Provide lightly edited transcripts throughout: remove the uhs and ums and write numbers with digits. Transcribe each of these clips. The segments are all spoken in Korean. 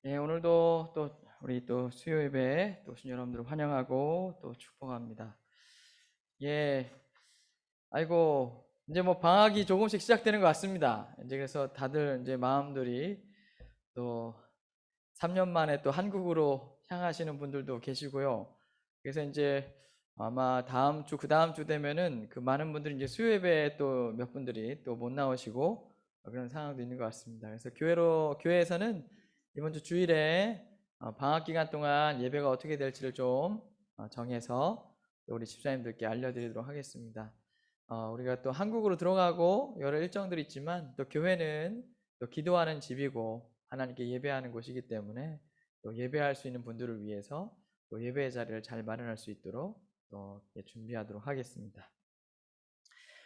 오늘도 또 우리 또 수요 예배에 또 오신 여러분들을 환영하고 또 축복합니다. 예, 아이고 이제 뭐 방학이 조금씩 시작되는 것 같습니다. 이제 그래서 다들 이제 마음들이 또 3년 만에 또 한국으로 향하시는 분들도 계시고요. 그래서 이제 아마 다음 주, 그 다음 주 되면은 그 많은 분들이 이제 수요 예배에 또 몇 분들이 또 못 나오시고 그런 상황도 있는 것 같습니다. 그래서 교회에서는 이번 주 주일에 방학 기간 동안 예배가 어떻게 될지를 좀 정해서 또 우리 집사님들께 알려드리도록 하겠습니다. 우리가 또 한국으로 들어가고 여러 일정들이 있지만 또 교회는 또 기도하는 집이고 하나님께 예배하는 곳이기 때문에 또 예배할 수 있는 분들을 위해서 또 예배의 자리를 잘 마련할 수 있도록 또 준비하도록 하겠습니다.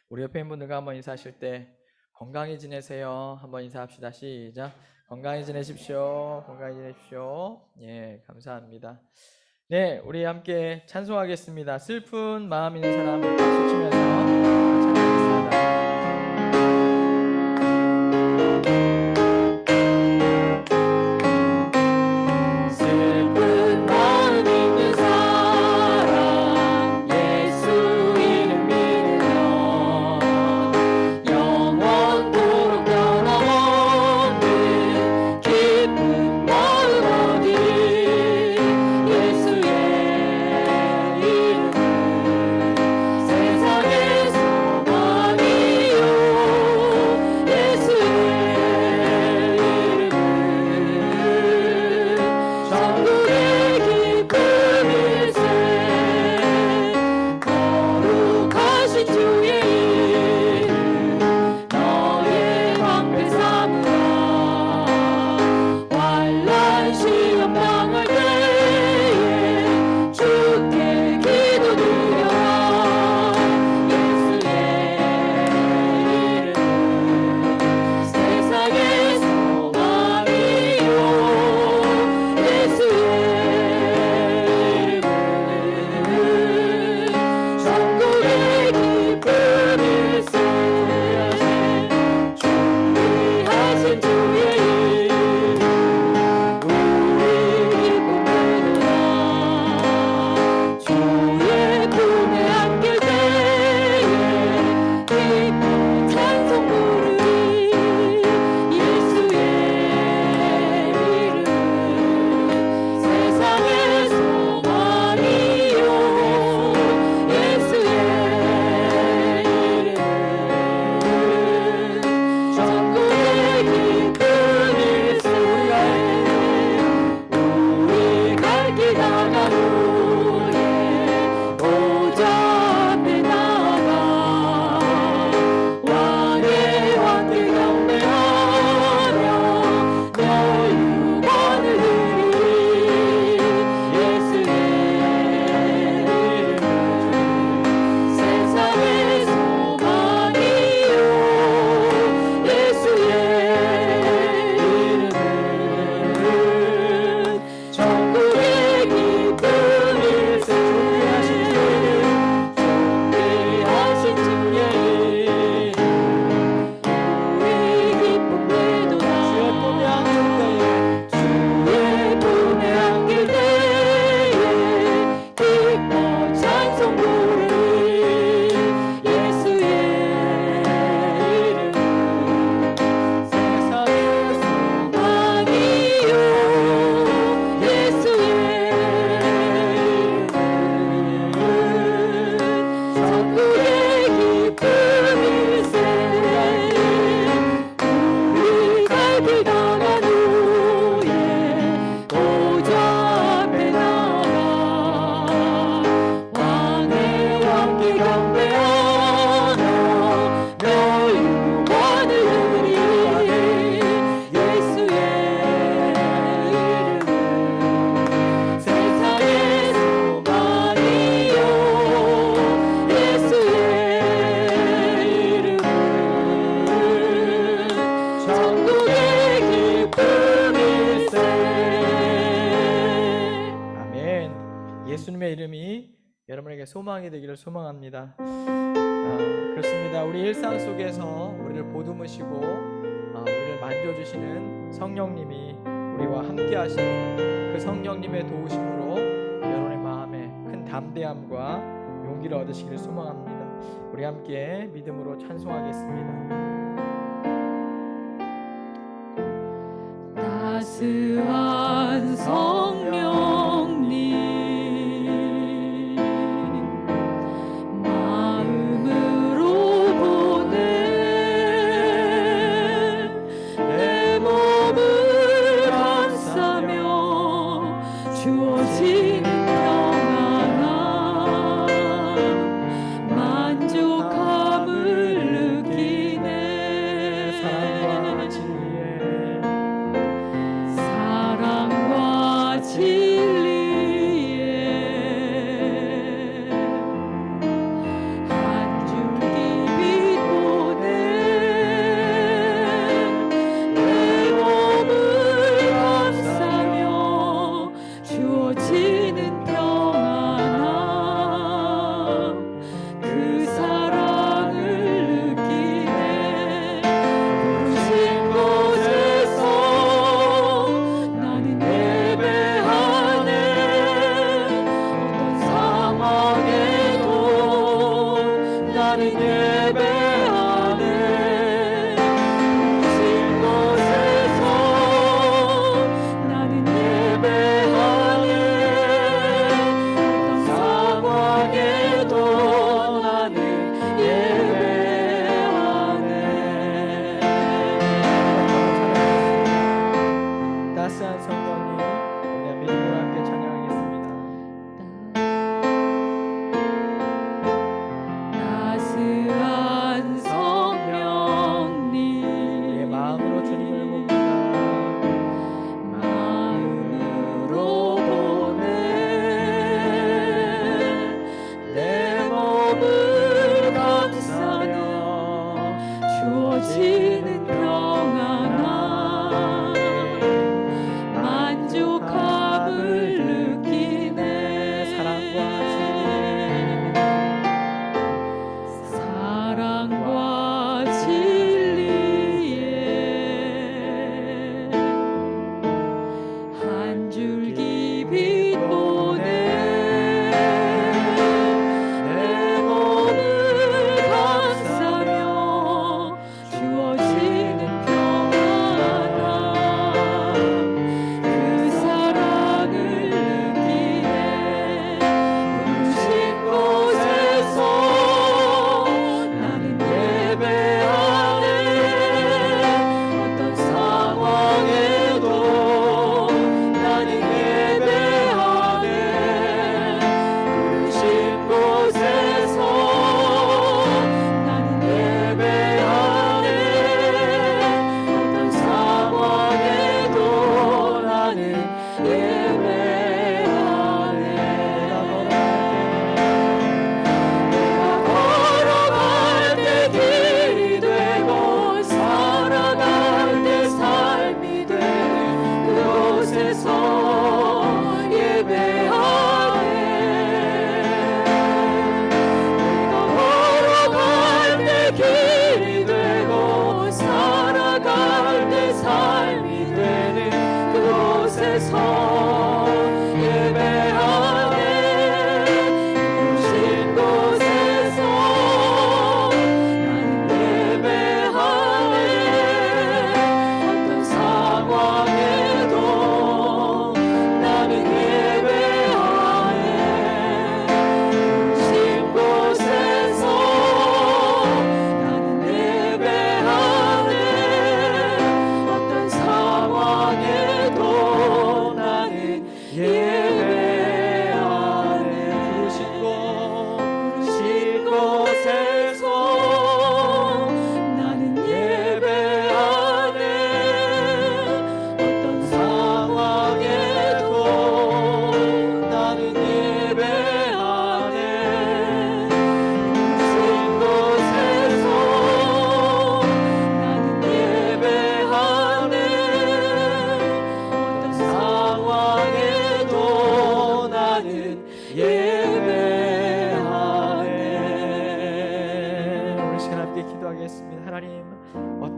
우리 옆에 있는 분들과 한번 인사하실 때 건강히 지내세요. 한번 인사합시다. 시작. 건강히 지내십시오. 건강히 지내십시오. 예, 감사합니다. 네, 우리 함께 찬송하겠습니다. 슬픈 마음 있는 사람 박수 치면서 찬양하겠습니다. 예수님의 이름이 여러분에게 소망이 되기를 소망합니다. 그렇습니다. 우리 일상 속에서 우리를 보듬으시고 우리를 만져주시는 성령님이 우리 우리와 함께 하십니다. 그 성령님의 도우심으로 여러분의 마음에 큰 담대함과 용기를 얻으시기를 소망합니다. 우리 함께 믿음으로 찬송하겠습니다. 따스한 성령님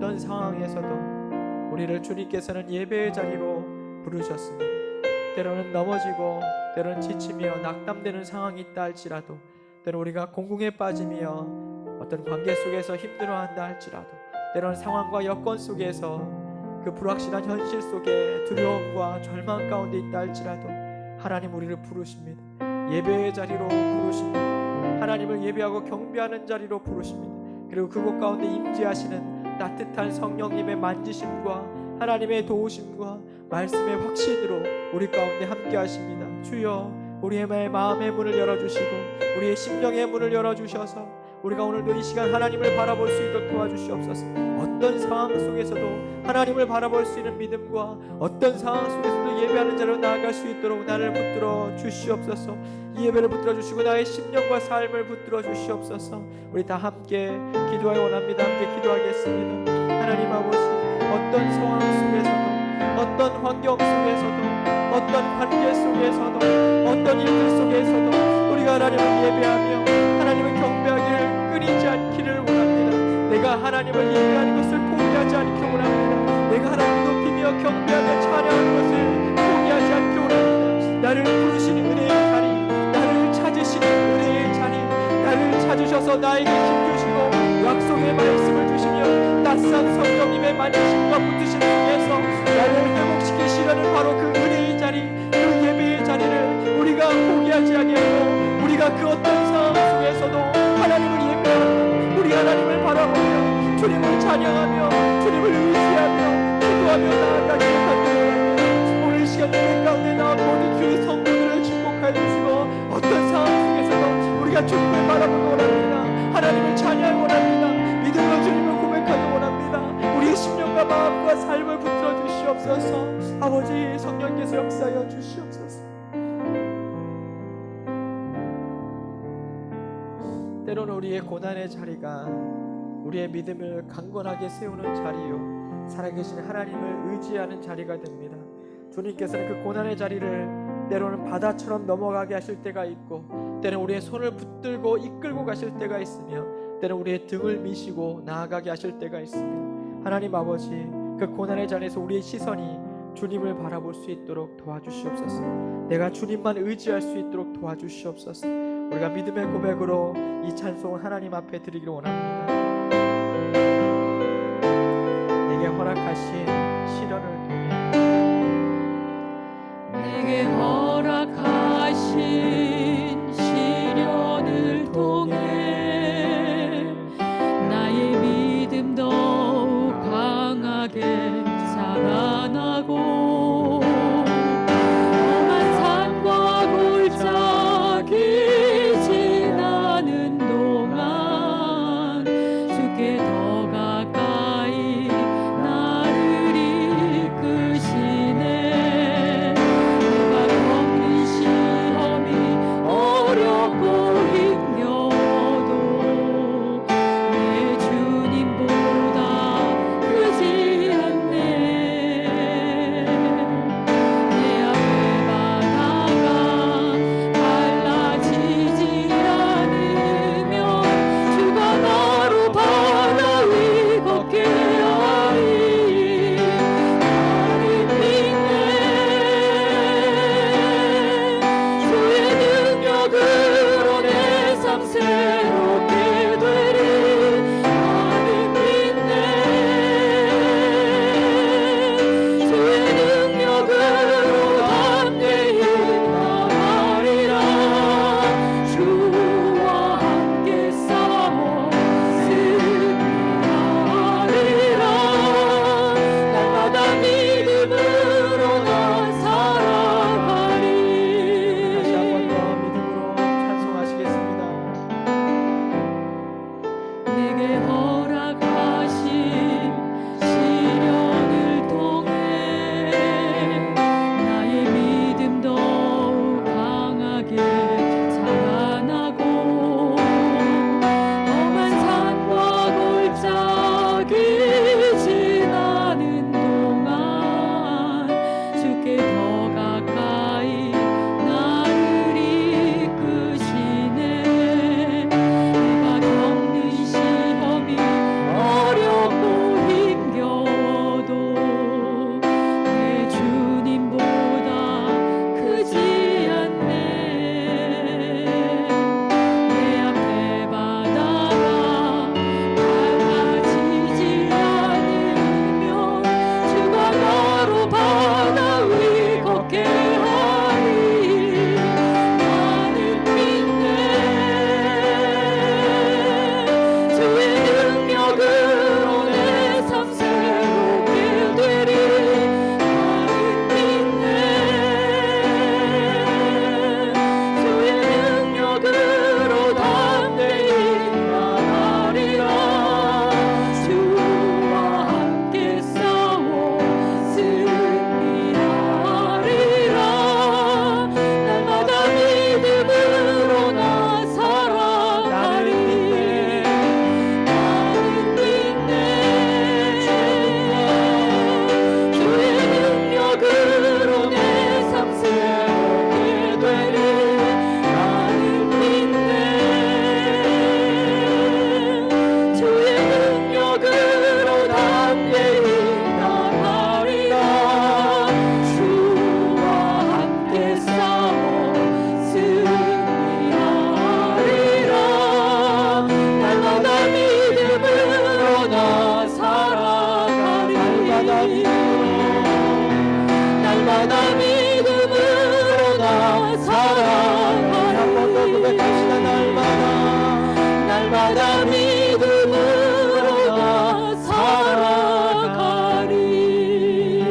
어떤 상황에서도 우리를 주님께서는 예배의 자리로 부르셨습니다. 때로는 넘어지고 때로는 지치며 낙담되는 상황이 있다 할지라도, 때로 우리가 공궁에 빠지며 어떤 관계 속에서 힘들어한다 할지라도, 때로는 상황과 여건 속에서 그 불확실한 현실 속에 두려움과 절망 가운데 있다 할지라도 하나님 우리를 부르십니다. 예배의 자리로 부르십니다. 하나님을 예배하고 경배하는 자리로 부르십니다. 그리고 그곳 가운데 임재하시는 따뜻한 성령님의 만지심과 하나님의 도우심과 말씀의 확신으로 우리 가운데 함께 하십니다. 주여, 우리의 마음의 문을 열어주시고 우리의 심령의 문을 열어주셔서 우리가 오늘도 이 시간 하나님을 바라볼 수 있도록 도와주시옵소서. 어떤 상황 속에서도 하나님을 바라볼 수 있는 믿음과 어떤 상황 속에서도 예배하는 자로 나아갈 수 있도록 나를 붙들어 주시옵소서. 이 예배를 붙들어 주시고 나의 심령과 삶을 붙들어 주시옵소서. 우리 다 함께 기도하여 원합니다. 함께 기도하겠습니다. 하나님 아버지, 어떤 상황 속에서도, 어떤 환경 속에서도, 어떤 관계 속에서도, 어떤 일들 속에서도 우리가 하나님을 예배하며 하나님을 경배하기를 끊이지 않기를 원합니다. 내가 하나님을 예배하는 것을 포기하지 않기 원합니다. 내가 하나님을 높이며 경배하며 찬양하는 것을 포기하지 않기 원합니다. 나를 부르시는 은혜의 자리, 나를 찾으시는 은혜의 자리, 나를 찾으셔서 나에게 힘 주시고 약속의 말씀을 주시며 따스한 성령님의 만지심과 붙으심 속에서 나를 회복시키시려는 바로 그 은혜의 자리, 그 예배의 자리를 우리가 포기하지 아니하고 우리가 그 어떤 상황 속에서도 하나님을 예배하고 우리 하나님을 바라보며 주님을 찬양하며 주님을 의지하며 기도하며 나아가기를 간구합니다. 오늘 시간 예배 가운데 나온 모든 주의 성도들을 축복하여 주시고 어떤 상황 속에서도 우리가 주님을 바라보기 원합니다. 하나님을 찬양하기 원합니다. 믿음으로 주님을 고백하기 원합니다. 우리의 심령과 마음과 삶을 붙들어 주시옵소서. 아버지, 성령께서 역사하여 주시옵소서. 때로는 우리의 고난의 자리가 우리의 믿음을 강건하게 세우는 자리요, 살아계신 하나님을 의지하는 자리가 됩니다. 주님께서는 그 고난의 자리를 때로는 바다처럼 넘어가게 하실 때가 있고, 때로는 우리의 손을 붙들고 이끌고 가실 때가 있으며, 때로는 우리의 등을 미시고 나아가게 하실 때가 있습니다. 하나님 아버지, 그 고난의 자리에서 우리의 시선이 주님을 바라볼 수 있도록 도와주시옵소서. 내가 주님만 의지할 수 있도록 도와주시옵소서. 우리가 믿음의 고백으로 이 찬송을 하나님 앞에 드리기를 원합니다. 내게 허락하신 시련을 내게 허락하신 시련을 통해 나의 믿음 더욱 강하게 자라나고 험한 산과 골짜기 지나는 동안 주께 더 가까이 나를 이끄시네. 누가 날마다 믿음으로 나 살아가리. 한 번 더 고백합시다. 날마다 믿음으로 나 살아가리. 아멘.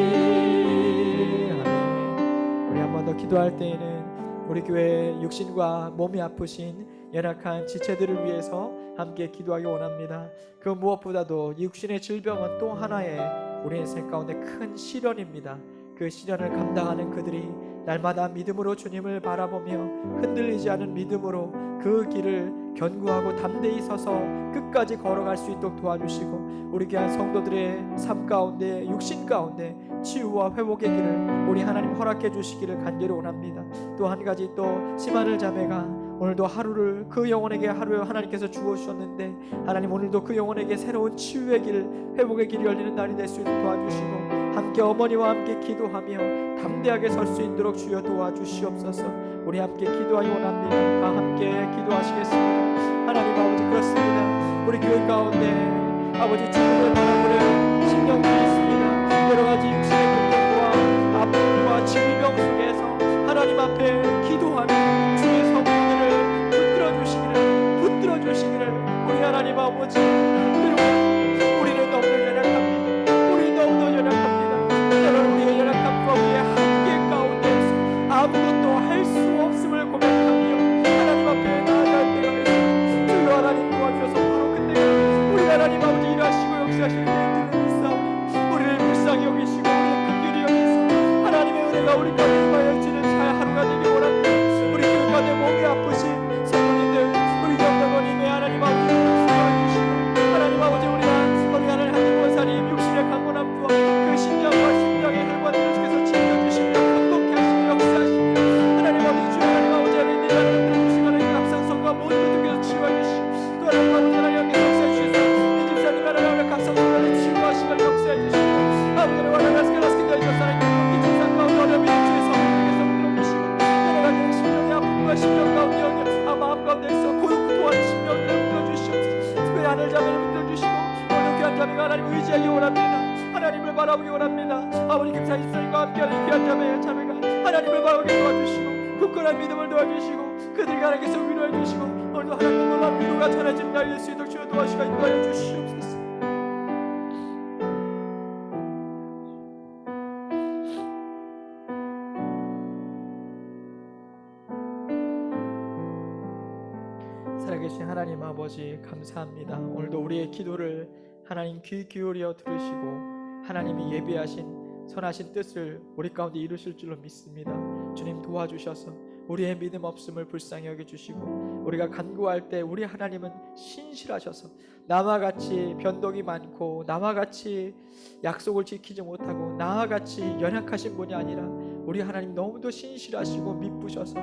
우리 한 번 더 기도할 때에는 우리 교회 육신과 몸이 아프신 연약한 지체들을 위해서 함께 기도하기 원합니다. 그 무엇보다도 육신의 질병은 또 하나의 우리 인생 가운데 큰 시련입니다. 그 시련을 감당하는 그들이 날마다 믿음으로 주님을 바라보며 흔들리지 않은 믿음으로 그 길을 견고하고 담대히 서서 끝까지 걸어갈 수 있도록 도와주시고, 우리 귀한 성도들의 삶 가운데 육신 가운데 치유와 회복의 길을 우리 하나님 허락해 주시기를 간절히 원합니다. 또 한 가지, 또 심하늘 자매가 오늘도 하루를 그 영혼에게 하루에 하나님께서 주어주셨는데, 하나님 오늘도 그 영혼에게 새로운 치유의 길, 회복의 길이 열리는 날이 될 수 있도록 도와주시고, 함께 어머니와 함께 기도하며 담대하게 설 수 있도록 주여 도와주시옵소서. 우리 함께 기도하기 원합니다. 다 함께 기도하시겠습니다. 하나님 아버지, 그렇습니다. 우리 교회 가운데 아버지 죽음을 바라보는 심령들이 있습니다. 여러 가지 육신의 고통과 아픔과 질병 속에서 하나님 앞에 기도하며 주의 성도들을 붙들어 주시기를 우리 하나님 아버지, 우리는 너무도 연약합니다. 우리 너무도 연약합니다. 때로는 우리의 연약함과 우리의 한계 가운데서 아무것도 할 수 없음을 고백하며 하나님 앞에 나아갈 때가 있습니다. 주여 하나님 도와주셔서 바로 그때가 우리 하나님 아버지 일하시고 역사하실 때에 들으사오니 우리를 불쌍히 여기시고 우리를 긍휼히 여기시고 하나님의 은혜가 우리 가운데 임하여지는 하루가 되길 원합니다. 우리 교회 가운데 몸이 아프신 성도님들, 우리 영광원님의 하나님 아버지 도와주시고, 하나님 아버지 우리 하나님 하나님 원사님 육신의 강건함과 그 심장과 심장의 혈관들을 주께서 지켜주시며 강복케 하시며 역사하시며 하나님 아버지 주여 하나님 아버지 하나님 들어주시고 하나님 갑상선과 모든 것을 주께서 치유해 주시고, 또 하나님 아버지 하나님께 역사해 주시고 이 집사님 하나님 갑상선을 치유하시고 역사해 주시고, 아버지 하나님 아스카라스키다 이사사님 이 집사 가운데 어려움이 주의 성령께서 들어주시고 여러 가지 심령의 아픔과 심령 가운데 마음 가운데 있어 고독 구토하는 심령들을 붙들어주시옵소서. 특별히 하늘 자매를 붙들어주시고 오늘 귀한 자매가 하나님 의지하기 원합니다. 하나님을 바라보기 원합니다. 아버지 김사 집사님과 함께하는 귀한 자매가 하나님을 바라보게 도와주시고 굳건한 믿음을 도와주시고 그들이 하나님께서 위로해 주시고 오늘도 하나님 놀라운 위로가 전해지는 날이 될 수 있도록 주여 도와주시고 인도하여 주시옵소서. 살아계신 하나님 아버지 감사합니다. 오늘도 우리의 기도를 하나님 귀 기울여 들으시고 하나님이 예비하신 선하신 뜻을 우리 가운데 이루실 줄로 믿습니다. 주님 도와주셔서 우리의 믿음 없음을 불쌍히 여겨주시고, 우리가 간구할 때 우리 하나님은 신실하셔서 나와 같이 변동이 많고 나와 같이 약속을 지키지 못하고 나와 같이 연약하신 분이 아니라 우리 하나님 너무도 신실하시고 미쁘셔서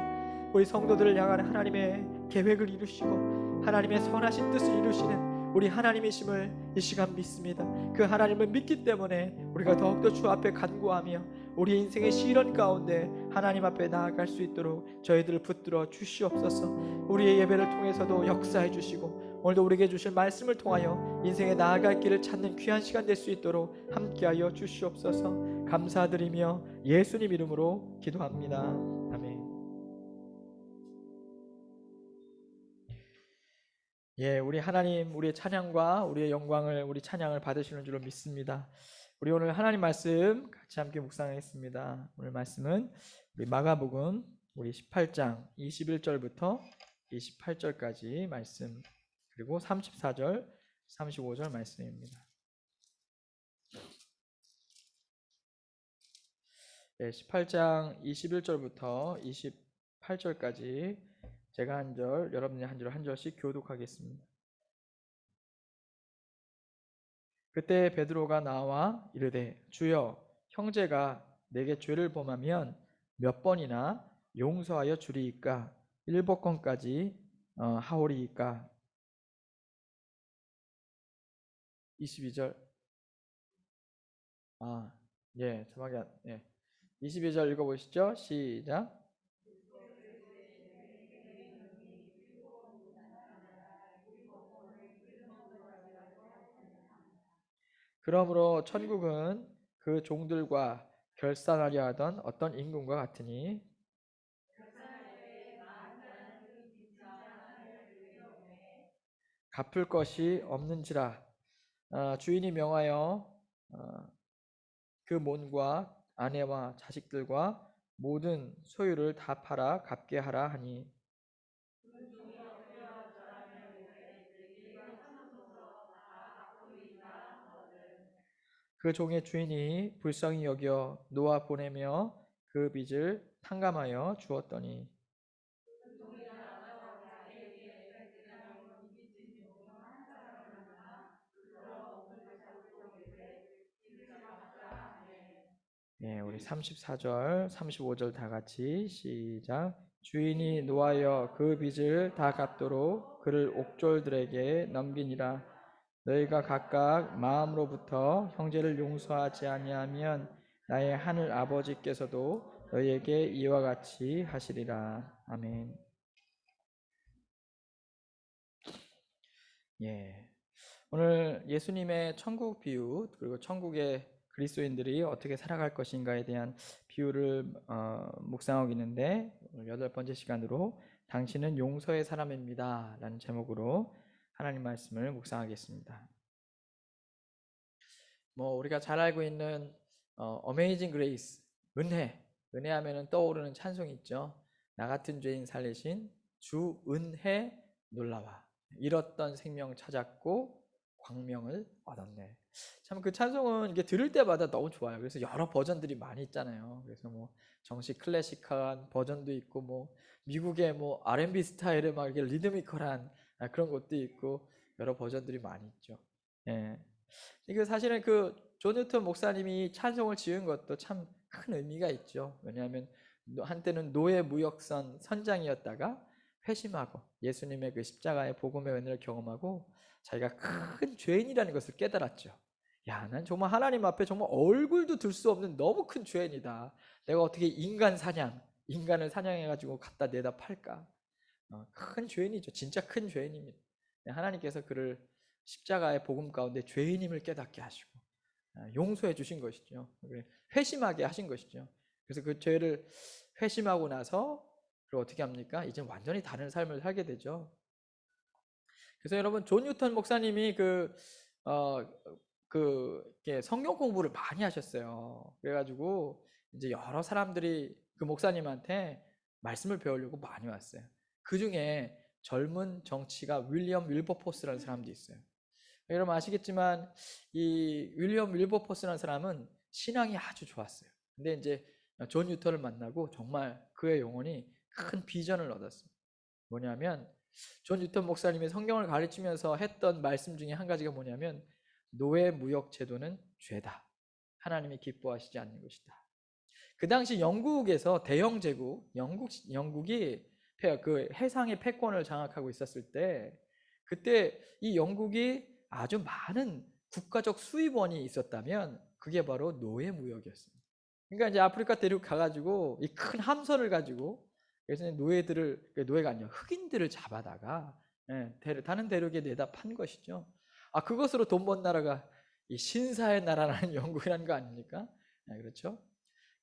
우리 성도들을 향한 하나님의 계획을 이루시고 하나님의 선하신 뜻을 이루시는 우리 하나님이심을 이 시간 믿습니다. 그 하나님을 믿기 때문에 우리가 더욱더 주 앞에 간구하며 우리 인생의 시련 가운데 하나님 앞에 나아갈 수 있도록 저희들을 붙들어 주시옵소서. 우리의 예배를 통해서도 역사해 주시고 오늘도 우리에게 주실 말씀을 통하여 인생에 나아갈 길을 찾는 귀한 시간 될 수 있도록 함께하여 주시옵소서. 감사드리며 예수님 이름으로 기도합니다. 아멘. 예, 우리 하나님, 우리의 찬양과 우리의 영광을, 우리 찬양을 받으시는 줄로 믿습니다. 우리 오늘 하나님 말씀 같이 함께 묵상하겠습니다. 오늘 말씀은 우리 마가복음 우리 18장 21절부터 28절까지 말씀, 그리고 34절, 35절 말씀입니다. 예, 18장 21절부터 28절까지 제가 한 절, 여러분이 한 절씩 교독하겠습니다. 그때 베드로가 나와 이르되 주여, 형제가 내게 죄를 범하면 몇 번이나 용서하여 주리이까? 7번까지 하오리이까? 22절. 자막이 22절 읽어보시죠. 시작. 그러므로 천국은 그 종들과 결산하려 하던 어떤 임금과 같으니 갚을 것이 없는지라. 주인이 명하여 그 몸과 아내와 자식들과 모든 소유를 다 팔아 갚게 하라 하니 그 종의 주인이 불쌍히 여겨 놓아 보내며 그 빚을 탕감하여 주었더니 네, 우리 34절, 35절 다 같이 시작. 주인이 노하여 그 빚을 다 갚도록 그를 옥졸들에게 넘기니라. 너희가 각각 마음으로부터 형제를 용서하지 아니하면 나의 하늘 아버지께서도 너희에게 이와 같이 하시리라. 아멘. 예. 오늘 예수님의 천국 비유 그리고 천국의 그리스도인들이 어떻게 살아갈 것인가에 대한 비유를 묵상하고 있는데 오늘 8번째 시간으로 당신은 용서의 사람입니다 라는 제목으로 하나님 말씀을 묵상하겠습니다. 우리가 잘 알고 있는 Amazing Grace, 은혜 하면은 떠오르는 찬송이 있죠. 나 같은 죄인 살리신 주 은혜 놀라와 잃었던 생명 찾았고 광명을 얻었네. 참 그 찬송은 이게 들을 때마다 너무 좋아요. 그래서 여러 버전들이 많이 있잖아요. 그래서 정식 클래식한 버전도 있고 미국의 R&B 스타일의 막 이렇게 리드미컬한 그런 것도 있고 여러 버전들이 많이 있죠. 예. 이거 사실은 그 존 뉴턴 목사님이 찬송을 지은 것도 참 큰 의미가 있죠. 왜냐하면 한때는 노예 무역선 선장이었다가 회심하고 예수님의 그 십자가의 복음의 은혜를 경험하고 자기가 큰 죄인이라는 것을 깨달았죠. 야, 난 정말 하나님 앞에 정말 얼굴도 들 수 없는 너무 큰 죄인이다. 내가 어떻게 인간을 사냥해가지고 갖다 내다 팔까? 큰 죄인이죠. 진짜 큰 죄인입니다. 하나님께서 그를 십자가의 복음 가운데 죄인임을 깨닫게 하시고 용서해 주신 것이죠. 회심하게 하신 것이죠. 그래서 그 죄를 회심하고 나서 그리고 어떻게 합니까? 이제 완전히 다른 삶을 살게 되죠. 그래서 여러분 존 뉴턴 목사님이 성경 공부를 많이 하셨어요. 그래가지고 이제 여러 사람들이 그 목사님한테 말씀을 배우려고 많이 왔어요. 그 중에 젊은 정치가 윌리엄 윌버포스라는 사람도 있어요. 여러분 아시겠지만 이 윌리엄 윌버포스라는 사람은 신앙이 아주 좋았어요. 근데 이제 존 뉴턴을 만나고 정말 그의 영혼이 큰 비전을 얻었어요. 뭐냐면 존 뉴턴 목사님이 성경을 가르치면서 했던 말씀 중에 한 가지가 뭐냐면 노예 무역 제도는 죄다. 하나님이 기뻐하시지 않는 것이다. 그 당시 영국에서 대영 제국, 영국이 그 해상의 패권을 장악하고 있었을 때 그때 이 영국이 아주 많은 국가적 수입원이 있었다면 그게 바로 노예 무역이었습니다. 그러니까 이제 아프리카 대륙 가가지고 이 큰 함선을 가지고 그래서 노예가 아니라 흑인들을 잡아다가 다른 대륙에 내다 판 것이죠. 그것으로 돈 번 나라가 이 신사의 나라라는 영국이라는 거 아닙니까? 그렇죠?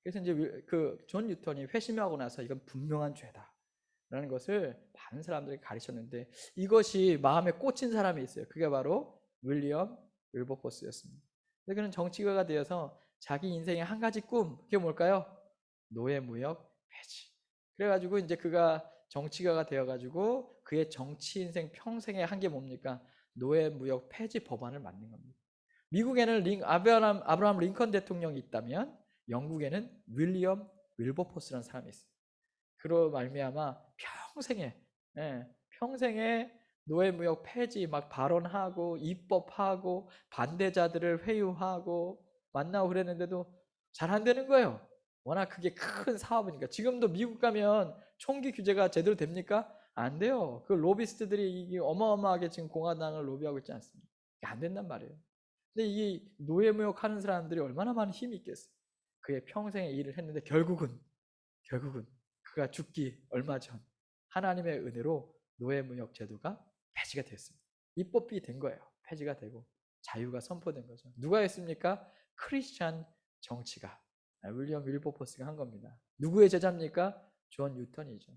그래서 이제 그 존 뉴턴이 회심하고 나서 이건 분명한 죄다라는 것을 많은 사람들이 가르쳤는데 이것이 마음에 꽂힌 사람이 있어요. 그게 바로 윌리엄 윌버포스였습니다. 그는 정치가가 되어서 자기 인생의 한 가지 꿈, 그게 뭘까요? 노예 무역 폐지. 그래가지고 이제 그가 정치가가 되어가지고 그의 정치 인생 평생의 한 게 뭡니까? 노예 무역 폐지 법안을 만든 겁니다. 미국에는 아브라함 링컨 대통령이 있다면 영국에는 윌리엄 윌버포스라는 사람이 있어요. 그로 말미암아 평생에 노예무역 폐지 막 발언하고 입법하고 반대자들을 회유하고 만나고 그랬는데도 잘 안 되는 거예요. 워낙 그게 큰 사업이니까. 지금도 미국 가면 총기 규제가 제대로 됩니까? 안 돼요. 그 로비스트들이 이게 어마어마하게 지금 공화당을 로비하고 있지 않습니까? 안 된단 말이에요. 근데 이 노예무역 하는 사람들이 얼마나 많은 힘이 있겠어요. 그의 평생의 일을 했는데 결국은 그가 죽기 얼마 전 하나님의 은혜로 노예무역 제도가 폐지가 됐습니다. 입법이 된 거예요. 폐지가 되고 자유가 선포된 거죠. 누가 했습니까? 크리스찬 정치가. 윌리엄 윌버포스가 한 겁니다. 누구의 제자입니까? 존 뉴턴이죠.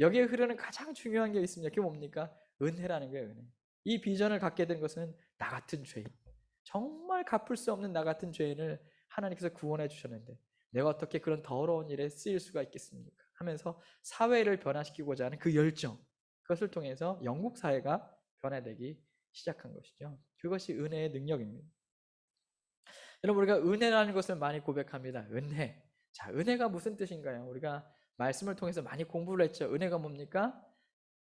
여기에 흐르는 가장 중요한 게 있습니다. 그게 뭡니까? 은혜라는 거예요. 은혜. 이 비전을 갖게 된 것은 나 같은 죄인, 정말 갚을 수 없는 나 같은 죄인을 하나님께서 구원해 주셨는데 내가 어떻게 그런 더러운 일에 쓰일 수가 있겠습니까? 하면서 사회를 변화시키고자 하는 그 열정, 그것을 통해서 영국 사회가 변화되기 시작한 것이죠. 그것이 은혜의 능력입니다. 여러분, 우리가 은혜라는 것을 많이 고백합니다. 은혜. 자, 은혜가 무슨 뜻인가요? 우리가 말씀을 통해서 많이 공부를 했죠. 은혜가 뭡니까?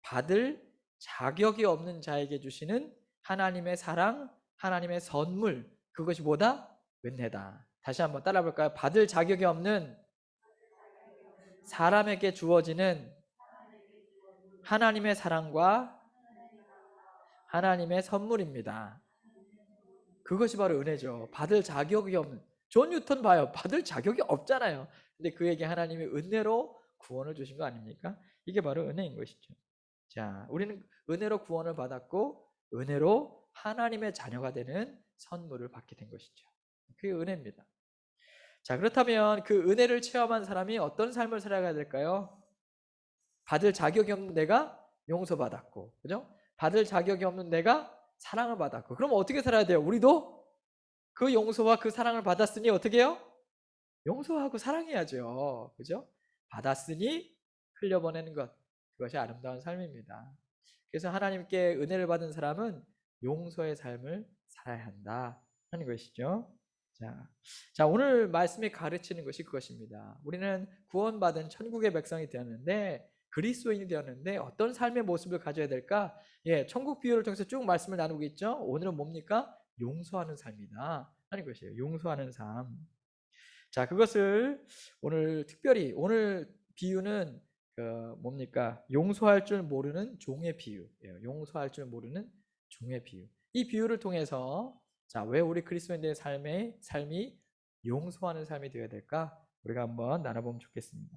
받을 자격이 없는 자에게 주시는 하나님의 사랑, 하나님의 선물, 그것이 뭐다? 은혜다. 다시 한번 따라 볼까요? 받을 자격이 없는 사람에게 주어지는 하나님의 사랑과 하나님의 선물입니다. 그것이 바로 은혜죠. 받을 자격이 없는. 존 뉴턴 봐요. 받을 자격이 없잖아요. 근데 그에게 하나님이 은혜로 구원을 주신 거 아닙니까? 이게 바로 은혜인 것이죠. 자, 우리는 은혜로 구원을 받았고 은혜로 하나님의 자녀가 되는 선물을 받게 된 것이죠. 그게 은혜입니다. 자, 그렇다면 그 은혜를 체험한 사람이 어떤 삶을 살아가야 될까요? 받을 자격이 없는 내가 용서받았고, 그죠? 받을 자격이 없는 내가 사랑을 받았고, 그럼 어떻게 살아야 돼요? 우리도 그 용서와 그 사랑을 받았으니 어떻게 해요? 용서하고 사랑해야죠. 그죠? 받았으니 흘려보내는 것, 그것이 아름다운 삶입니다. 그래서 하나님께 은혜를 받은 사람은 용서의 삶을 살아야 한다 하는 것이죠. 자, 오늘 말씀이 가르치는 것이 그것입니다. 우리는 구원받은 천국의 백성이 되었는데, 그리스도인이 되었는데 어떤 삶의 모습을 가져야 될까? 예, 천국 비유를 통해서 쭉 말씀을 나누고 있죠. 오늘은 뭡니까? 용서하는 삶이다 하는 것이에요. 용서하는 삶. 자, 그것을 오늘 특별히, 오늘 비유는 뭡니까? 용서할 줄 모르는 종의 비유. 예, 용서할 줄 모르는 종의 비유. 이 비유를 통해서 자, 왜 우리 그리스도인들의 삶이 용서하는 삶이 되어야 될까? 우리가 한번 나눠보면 좋겠습니다.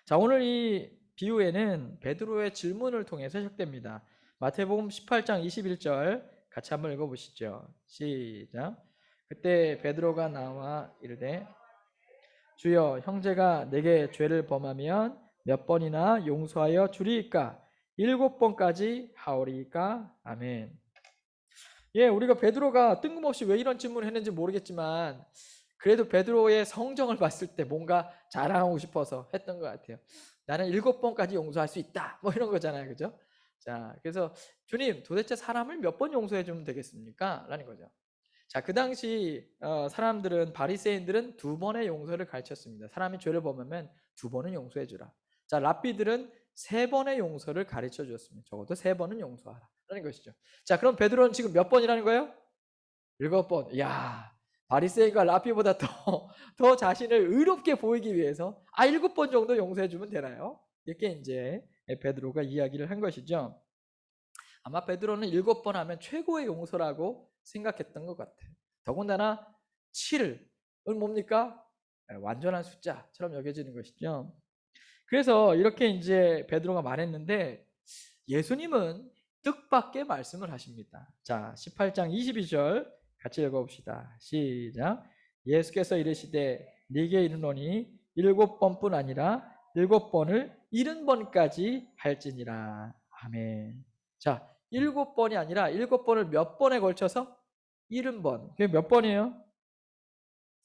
자, 오늘 이 비유에는 베드로의 질문을 통해서 시작됩니다. 마태복음 18장 21절 같이 한번 읽어보시죠. 시작. 그때 베드로가 나와 이르되 주여, 형제가 내게 죄를 범하면 몇 번이나 용서하여 주리이까? 7번까지 하오리이까? 아멘. 예, 우리가 베드로가 뜬금없이 왜 이런 질문을 했는지 모르겠지만 그래도 베드로의 성정을 봤을 때 뭔가 자랑하고 싶어서 했던 것 같아요. 나는 7번까지 용서할 수 있다, 뭐 이런 거잖아요, 그죠? 자, 그래서 주님, 도대체 사람을 몇 번 용서해 주면 되겠습니까? 라는 거죠. 자, 그 당시 사람들은, 바리새인들은 2번의 용서를 가르쳤습니다. 사람이 죄를 범하면 2번은 용서해 주라. 자, 랍비들은 3번의 용서를 가르쳐 주었습니다. 적어도 3번은 용서하라 라는 것이죠. 자, 그럼 베드로는 지금 몇 번이라는 거예요? 7번. 이야, 바리새인과 랍비보다 더 자신을 의롭게 보이기 위해서 7번 정도 용서해 주면 되나요? 이렇게 이제 베드로가 이야기를 한 것이죠. 아마 베드로는 7번 하면 최고의 용서라고 생각했던 것 같아요. 더군다나 7은 뭡니까? 완전한 숫자처럼 여겨지는 것이죠. 그래서 이렇게 이제 베드로가 말했는데 예수님은 뜻밖의 말씀을 하십니다. 자, 18장 22절 같이 읽어봅시다. 시작. 예수께서 이르시되 네게 이르노니 7번뿐 아니라 7번을 70번까지 할지니라. 아멘. 자, 7번이 아니라 7번을 몇 번에 걸쳐서? 70번. 그게 몇 번이에요?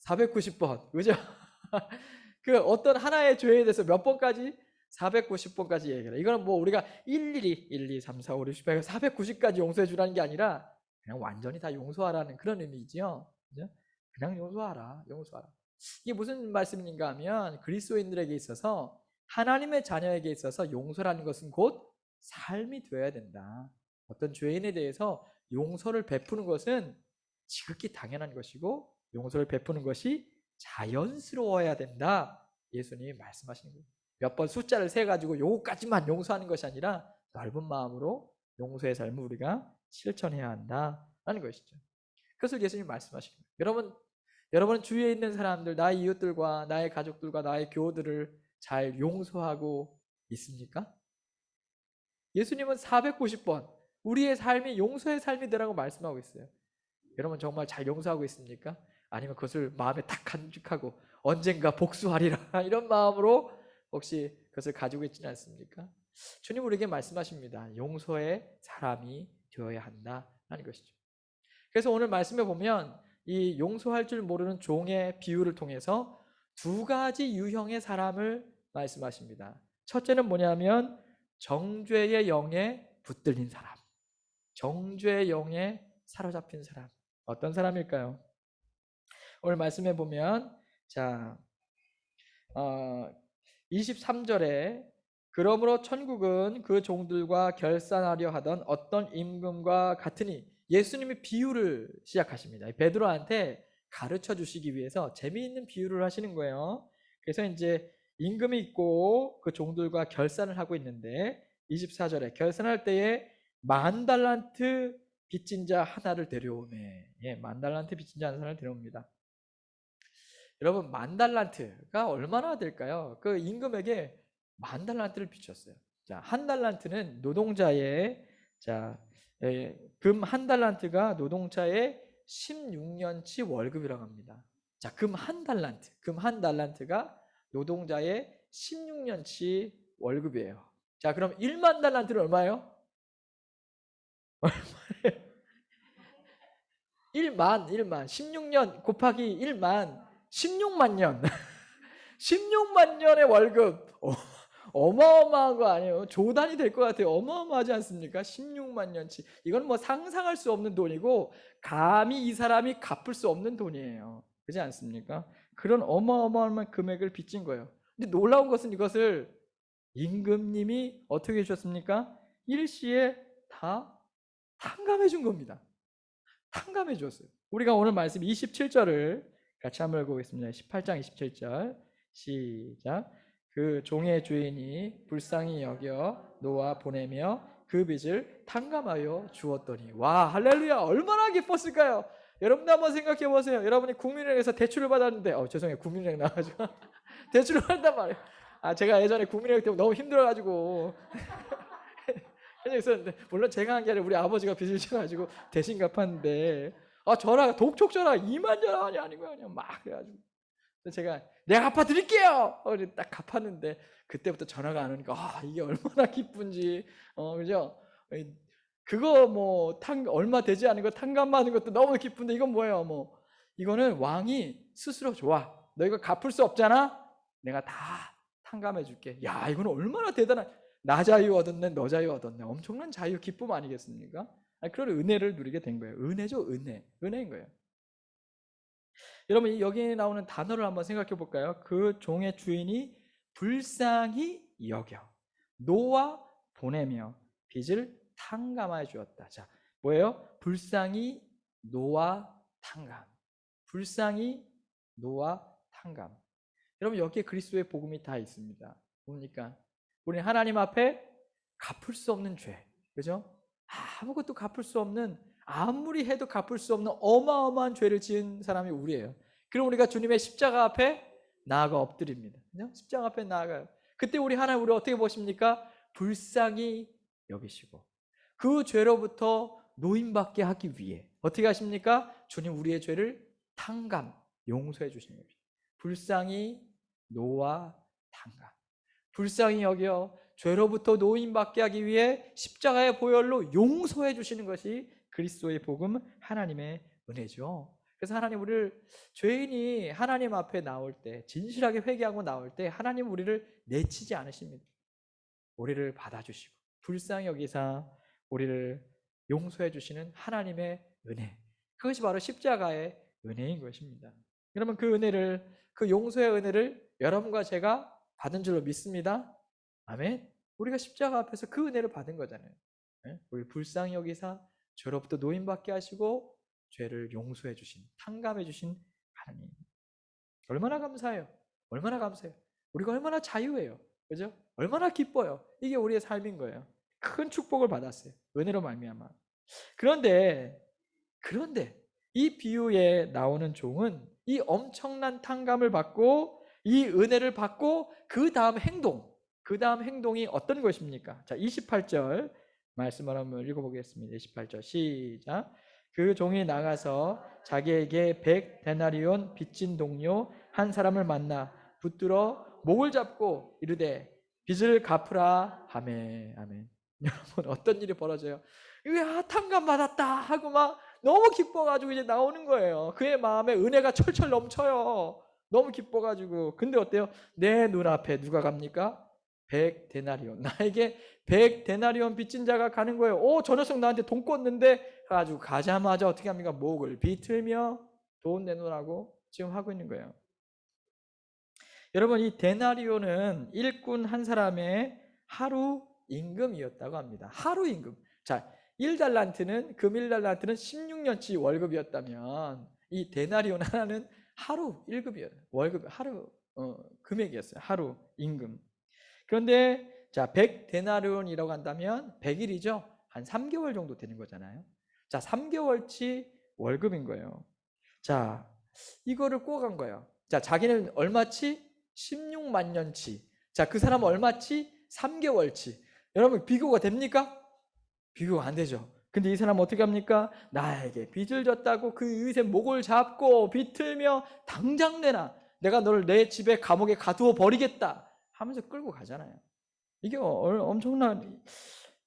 490번. 그죠? 그 어떤 하나의 죄에 대해서 몇 번까지? 490번까지 얘기해라. 이거는 뭐 우리가 일일이 1, 2, 3, 4, 5, 6, 7, 8, 490까지 용서해 주라는 게 아니라 그냥 완전히 다 용서하라는 그런 의미지요. 그죠? 그냥 용서하라. 용서하라. 이게 무슨 말씀인가 하면 그리스도인들에게 있어서, 하나님의 자녀에게 있어서 용서라는 것은 곧 삶이 되어야 된다. 어떤 죄인에 대해서 용서를 베푸는 것은 지극히 당연한 것이고 용서를 베푸는 것이 자연스러워야 된다. 예수님이 말씀하시는 거예요. 몇 번 숫자를 세가지고 요거까지만 용서하는 것이 아니라 넓은 마음으로 용서의 삶을 우리가 실천해야 한다라는 것이죠. 그것을 예수님이 말씀하시는 거예요. 여러분 주위에 있는 사람들, 나의 이웃들과 나의 가족들과 나의 교우들을 잘 용서하고 있습니까? 예수님은 490번 우리의 삶이 용서의 삶이 되라고 말씀하고 있어요. 여러분 정말 잘 용서하고 있습니까? 아니면 그것을 마음에 딱 간직하고 언젠가 복수하리라 이런 마음으로 혹시 그것을 가지고 있지는 않습니까? 주님 우리에게 말씀하십니다. 용서의 사람이 되어야 한다라는 것이죠. 그래서 오늘 말씀에 보면 이 용서할 줄 모르는 종의 비유를 통해서 두 가지 유형의 사람을 말씀하십니다. 첫째는 뭐냐면 정죄의 영에 붙들린 사람, 정죄의 영에 사로잡힌 사람. 어떤 사람일까요? 오늘 말씀해 보면 23절에 그러므로 천국은 그 종들과 결산하려 하던 어떤 임금과 같으니, 예수님이 비유를 시작하십니다. 베드로한테 가르쳐 주시기 위해서 재미있는 비유를 하시는 거예요. 그래서 이제 임금이 있고 그 종들과 결산을 하고 있는데 24절에 결산할 때에 10,000달란트 빚진 자 하나를 데려오매. 10,000달란트 빚진 자 하나를 데려옵니다. 여러분 10,000달란트가 얼마나 될까요? 그 임금에게 10,000달란트를 빚졌어요. 자, 1달란트는 노동자의 금 1달란트가 노동자의 16년치 월급이라고 합니다. 자, 금 1달란트가 노동자의 16년치 월급이에요. 자, 그럼 10,000달란트는 얼마예요? 1만 16년 곱하기 1만 16만 년 16만 년의 월급 어마어마한 거 아니에요? 조단이 될 것 같아요. 어마어마하지 않습니까? 16만 년치. 이건 뭐 상상할 수 없는 돈이고 감히 이 사람이 갚을 수 없는 돈이에요. 그렇지 않습니까? 그런 어마어마한 금액을 빚진 거예요. 근데 놀라운 것은 이것을 임금님이 어떻게 해주셨습니까? 일시에 다 탕감해 준 겁니다. 탕감해 줬어요. 우리가 오늘 말씀 27절을 같이 한번 읽어보겠습니다. 18장 27절 시작. 그 종의 주인이 불쌍히 여겨 놓아 보내며 그 빚을 탕감하여 주었더니, 와 할렐루야, 얼마나 기뻤을까요? 여러분도 한번 생각해 보세요. 여러분이 국민은행에서 대출을 받았는데 죄송해요, 국민은행 나가지고 대출을 받단 말이에요. 제가 예전에 국민은행 때문에 너무 힘들어가지고 있었는데, 물론 제가 한 게 아니라 우리 아버지가 빚을 져가지고 대신 갚았는데 전화가 독촉 전화 2만 전화가 아니고 그냥 막 그래가지고 제가 내가 갚아드릴게요. 딱 갚았는데 그때부터 전화가 안 오니까 이게 얼마나 기쁜지 그죠? 그거 뭐 얼마 되지 않은 거 탕감받는 것도 너무 기쁜데 이건 뭐예요? 이거는 왕이 스스로 좋아. 너 이거 갚을 수 없잖아. 내가 다 탕감해 줄게. 야, 이거는 얼마나 대단한, 나 자유 얻었네, 너 자유 얻었네. 엄청난 자유, 기쁨 아니겠습니까? 그런 은혜를 누리게 된 거예요. 은혜죠, 은혜인 거예요. 여러분 여기 나오는 단어를 한번 생각해 볼까요? 그 종의 주인이 불쌍히 여겨 놓아 보내며 빚을 탕감하여 주었다. 자, 뭐예요? 불쌍히 놓아 탕감. 불쌍히 놓아 탕감. 여러분 여기에 그리스도의 복음이 다 있습니다. 뭡니까? 우리는 하나님 앞에 갚을 수 없는 죄, 그죠? 아무것도 갚을 수 없는, 아무리 해도 갚을 수 없는 어마어마한 죄를 지은 사람이 우리예요. 그럼 우리가 주님의 십자가 앞에 나아가 엎드립니다. 그죠? 십자가 앞에 나아가요. 그때 우리 하나님 우리를 어떻게 보십니까? 불쌍히 여기시고 그 죄로부터 노임받게 하기 위해 어떻게 하십니까? 주님 우리의 죄를 탕감, 용서해 주시는 겁니다. 불쌍히 놓아 탕감. 불쌍히 여겨 죄로부터 노임받게 하기 위해 십자가의 보혈로 용서해 주시는 것이 그리스도의 복음, 하나님의 은혜죠. 그래서 하나님 우리를, 죄인이 하나님 앞에 나올 때, 진실하게 회개하고 나올 때 하나님 우리를 내치지 않으십니다. 우리를 받아주시고 불쌍히 여기사 우리를 용서해 주시는 하나님의 은혜, 그것이 바로 십자가의 은혜인 것입니다. 여러분 그 은혜를, 그 용서의 은혜를 여러분과 제가 받은 줄로 믿습니다. 아멘. 우리가 십자가 앞에서 그 은혜를 받은 거잖아요. 우리 불쌍히 여기사 죄로부터 노임받게 하시고 죄를 용서해 주신, 탕감해 주신 하나님, 얼마나 감사해요. 얼마나 감사해요. 우리가 얼마나 자유해요. 그죠? 얼마나 기뻐요. 이게 우리의 삶인 거예요. 큰 축복을 받았어요. 은혜로 말미암아. 그런데 이 비유에 나오는 종은 이 엄청난 탕감을 받고 이 은혜를 받고 그 다음 행동이 어떤 것입니까? 자, 28절 말씀을 한번 읽어보겠습니다. 28절 시작. 그 종이 나가서 자기에게 100데나리온 빚진 동료 한 사람을 만나 붙들어 목을 잡고 이르되 빚을 갚으라 하매. 아멘. 여러분, 어떤 일이 벌어져요? 탕감 받았다 하고 막 너무 기뻐가지고 이제 나오는 거예요. 그의 마음에 은혜가 철철 넘쳐요. 너무 기뻐가지고. 근데 어때요? 내 눈앞에 누가 갑니까? 100데나리온. 나에게 100데나리온 빚진 자가 가는 거예요. 저 녀석 나한테 돈 꿨는데 가지고 가자마자 어떻게 합니까? 목을 비틀며 돈 내놓으라고 지금 하고 있는 거예요. 여러분, 이 데나리온은 일꾼 한 사람의 하루 임금이었다고 합니다. 하루 임금. 자, 1달란트는 금 1달란트는 16년치 월급이었다면 이 데나리온 하나는 하루 1급이었어요. 월급 하루 금액이었어요. 하루 임금. 그런데 자, 100데나리온이라고 한다면 100일이죠. 한 3개월 정도 되는 거잖아요. 자, 3개월치 월급인 거예요. 자, 이거를 꼬간 거예요. 자, 자기는 얼마치? 16만 년치. 자, 그 사람은 얼마치? 3개월치. 여러분, 비교가 됩니까? 비교가 안 되죠. 근데 이 사람은 어떻게 합니까? 나에게 빚을 졌다고 그 이웃의 목을 잡고 비틀며 당장 내놔. 내가 너를 내 집에 감옥에 가두어 버리겠다 하면서 끌고 가잖아요. 이게 엄청난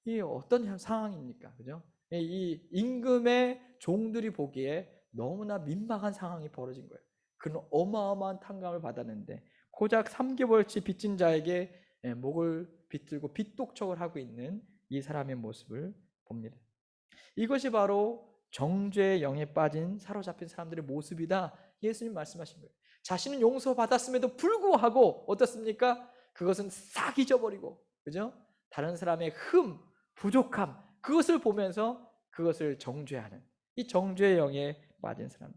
이 어떤 상황입니까? 그죠? 이 임금의 종들이 보기에 너무나 민망한 상황이 벌어진 거예요. 그는 어마어마한 탕감을 받았는데 고작 3개월치 빚진 자에게 목을 비틀고 빚독촉을 하고 있는 이 사람의 모습을 봅니다. 이것이 바로 정죄의 영에 빠진 사로잡힌 사람들의 모습이다. 예수님 말씀하신 거예요. 자신은 용서받았음에도 불구하고 어떻습니까? 그것은 싹 잊어버리고, 그죠? 다른 사람의 부족함, 그것을 보면서 그것을 정죄하는 이 정죄의 영에 빠진 사람.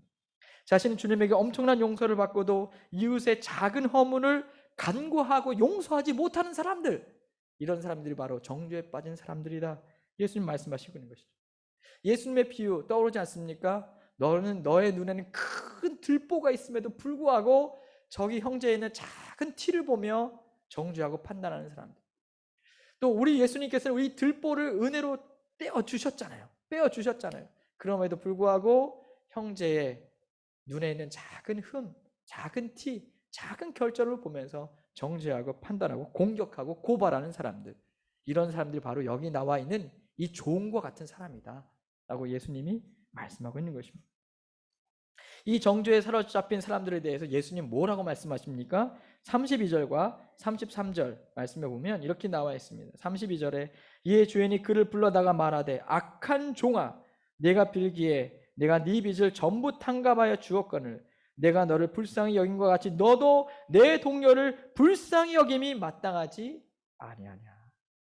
자신은 주님에게 엄청난 용서를 받고도 이웃의 작은 허물을 간구하고 용서하지 못하는 사람들, 이런 사람들이 바로 정죄에 빠진 사람들이다. 예수님 말씀하시고 있는 것이죠. 예수님의 비유 떠오르지 않습니까? 너는 너의 눈에는 큰 들보가 있음에도 불구하고 저기 형제에 있는 작은 티를 보며 정죄하고 판단하는 사람들. 또 우리 예수님께서는 우리 들보를 은혜로 떼어주셨잖아요. 빼어주셨잖아요. 그럼에도 불구하고 형제의 눈에 있는 작은 작은 티, 작은 결절을 보면서 정죄하고 판단하고 공격하고 고발하는 사람들, 이런 사람들이 바로 여기 나와 있는 이 종과 같은 사람이다 라고 예수님이 말씀하고 있는 것입니다. 이 정죄에 사로잡힌 사람들에 대해서 예수님 뭐라고 말씀하십니까? 32절과 33절 말씀해 보면 이렇게 나와 있습니다. 32절에 이에 주인이 그를 불러다가 말하되 악한 종아, 내가 빌기에 내가 네 빚을 전부 탕감하여 주었거늘 내가 너를 불쌍히 여긴 것 같이 너도 내 동료를 불쌍히 여김이 마땅하지 아니하냐.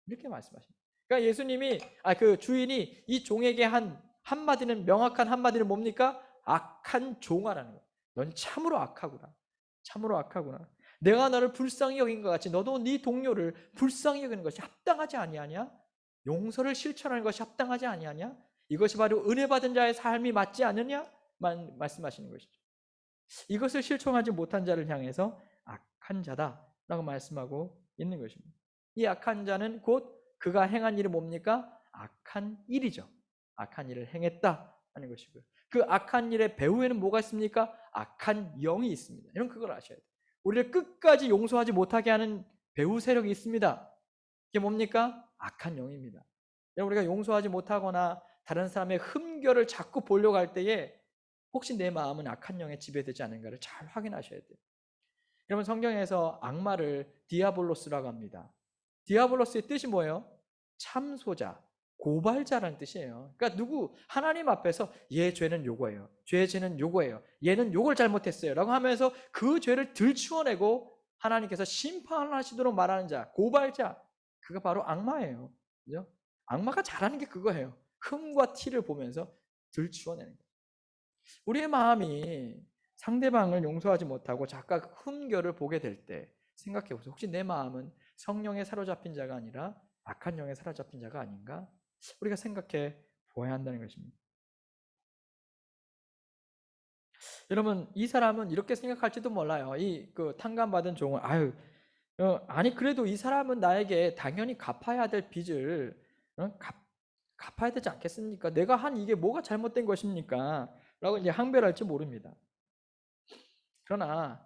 이렇게 말씀하십니다. 그러니까 예수님이 그 주인이 이 종에게 한 한마디는, 명확한 한마디는 뭡니까? 악한 종아라는 거예요. 넌 참으로 악하구나. 참으로 악하구나. 내가 너를 불쌍히 여긴 것 같이 너도 네 동료를 불쌍히 여기는 것이 합당하지 아니하냐? 용서를 실천하는 것이 합당하지 아니하냐? 이것이 바로 은혜 받은 자의 삶이 맞지 않느냐만 말씀하시는 것이죠. 이것을 실천하지 못한 자를 향해서 악한 자다라고 말씀하고 있는 것입니다. 이 악한 자는 곧 그가 행한 일이 뭡니까? 악한 일이죠. 악한 일을 행했다 하는 것이고요. 그 악한 일의 배후에는 뭐가 있습니까? 악한 영이 있습니다. 여러분, 그걸 아셔야 돼요. 우리를 끝까지 용서하지 못하게 하는 배후 세력이 있습니다. 이게 뭡니까? 악한 영입니다. 여러분, 우리가 용서하지 못하거나 다른 사람의 흠결을 자꾸 보려고 할 때에 혹시 내 마음은 악한 영에 지배되지 않은가를 잘 확인하셔야 돼요. 여러분, 성경에서 악마를 디아볼로스라고 합니다. 디아볼로스의 뜻이 뭐예요? 참소자, 고발자라는 뜻이에요. 그러니까 하나님 앞에서 얘 죄는 요거예요. 죄는 요거예요. 얘는 요걸 잘못했어요. 라고 하면서 그 죄를 들추어내고 하나님께서 심판하시도록 말하는 자, 고발자, 그가 바로 악마예요. 그죠? 악마가 잘하는 게 그거예요. 흠과 티를 보면서 들추어내는 거예요. 우리의 마음이 상대방을 용서하지 못하고 자꾸 흠결을 보게 될 때 생각해 보세요. 혹시 내 마음은 성령에 사로잡힌 자가 아니라 악한 영에 사로잡힌 자가 아닌가? 우리가 생각해 보아야 한다는 것입니다. 여러분, 이 사람은 이렇게 생각할지도 몰라요. 그 탕감받은 종은 아니 그래도 이 사람은 나에게 당연히 갚아야 될 빚을 갚아야 되지 않겠습니까? 내가 한 이게 뭐가 잘못된 것입니까? 라고 이제 항변할지 모릅니다. 그러나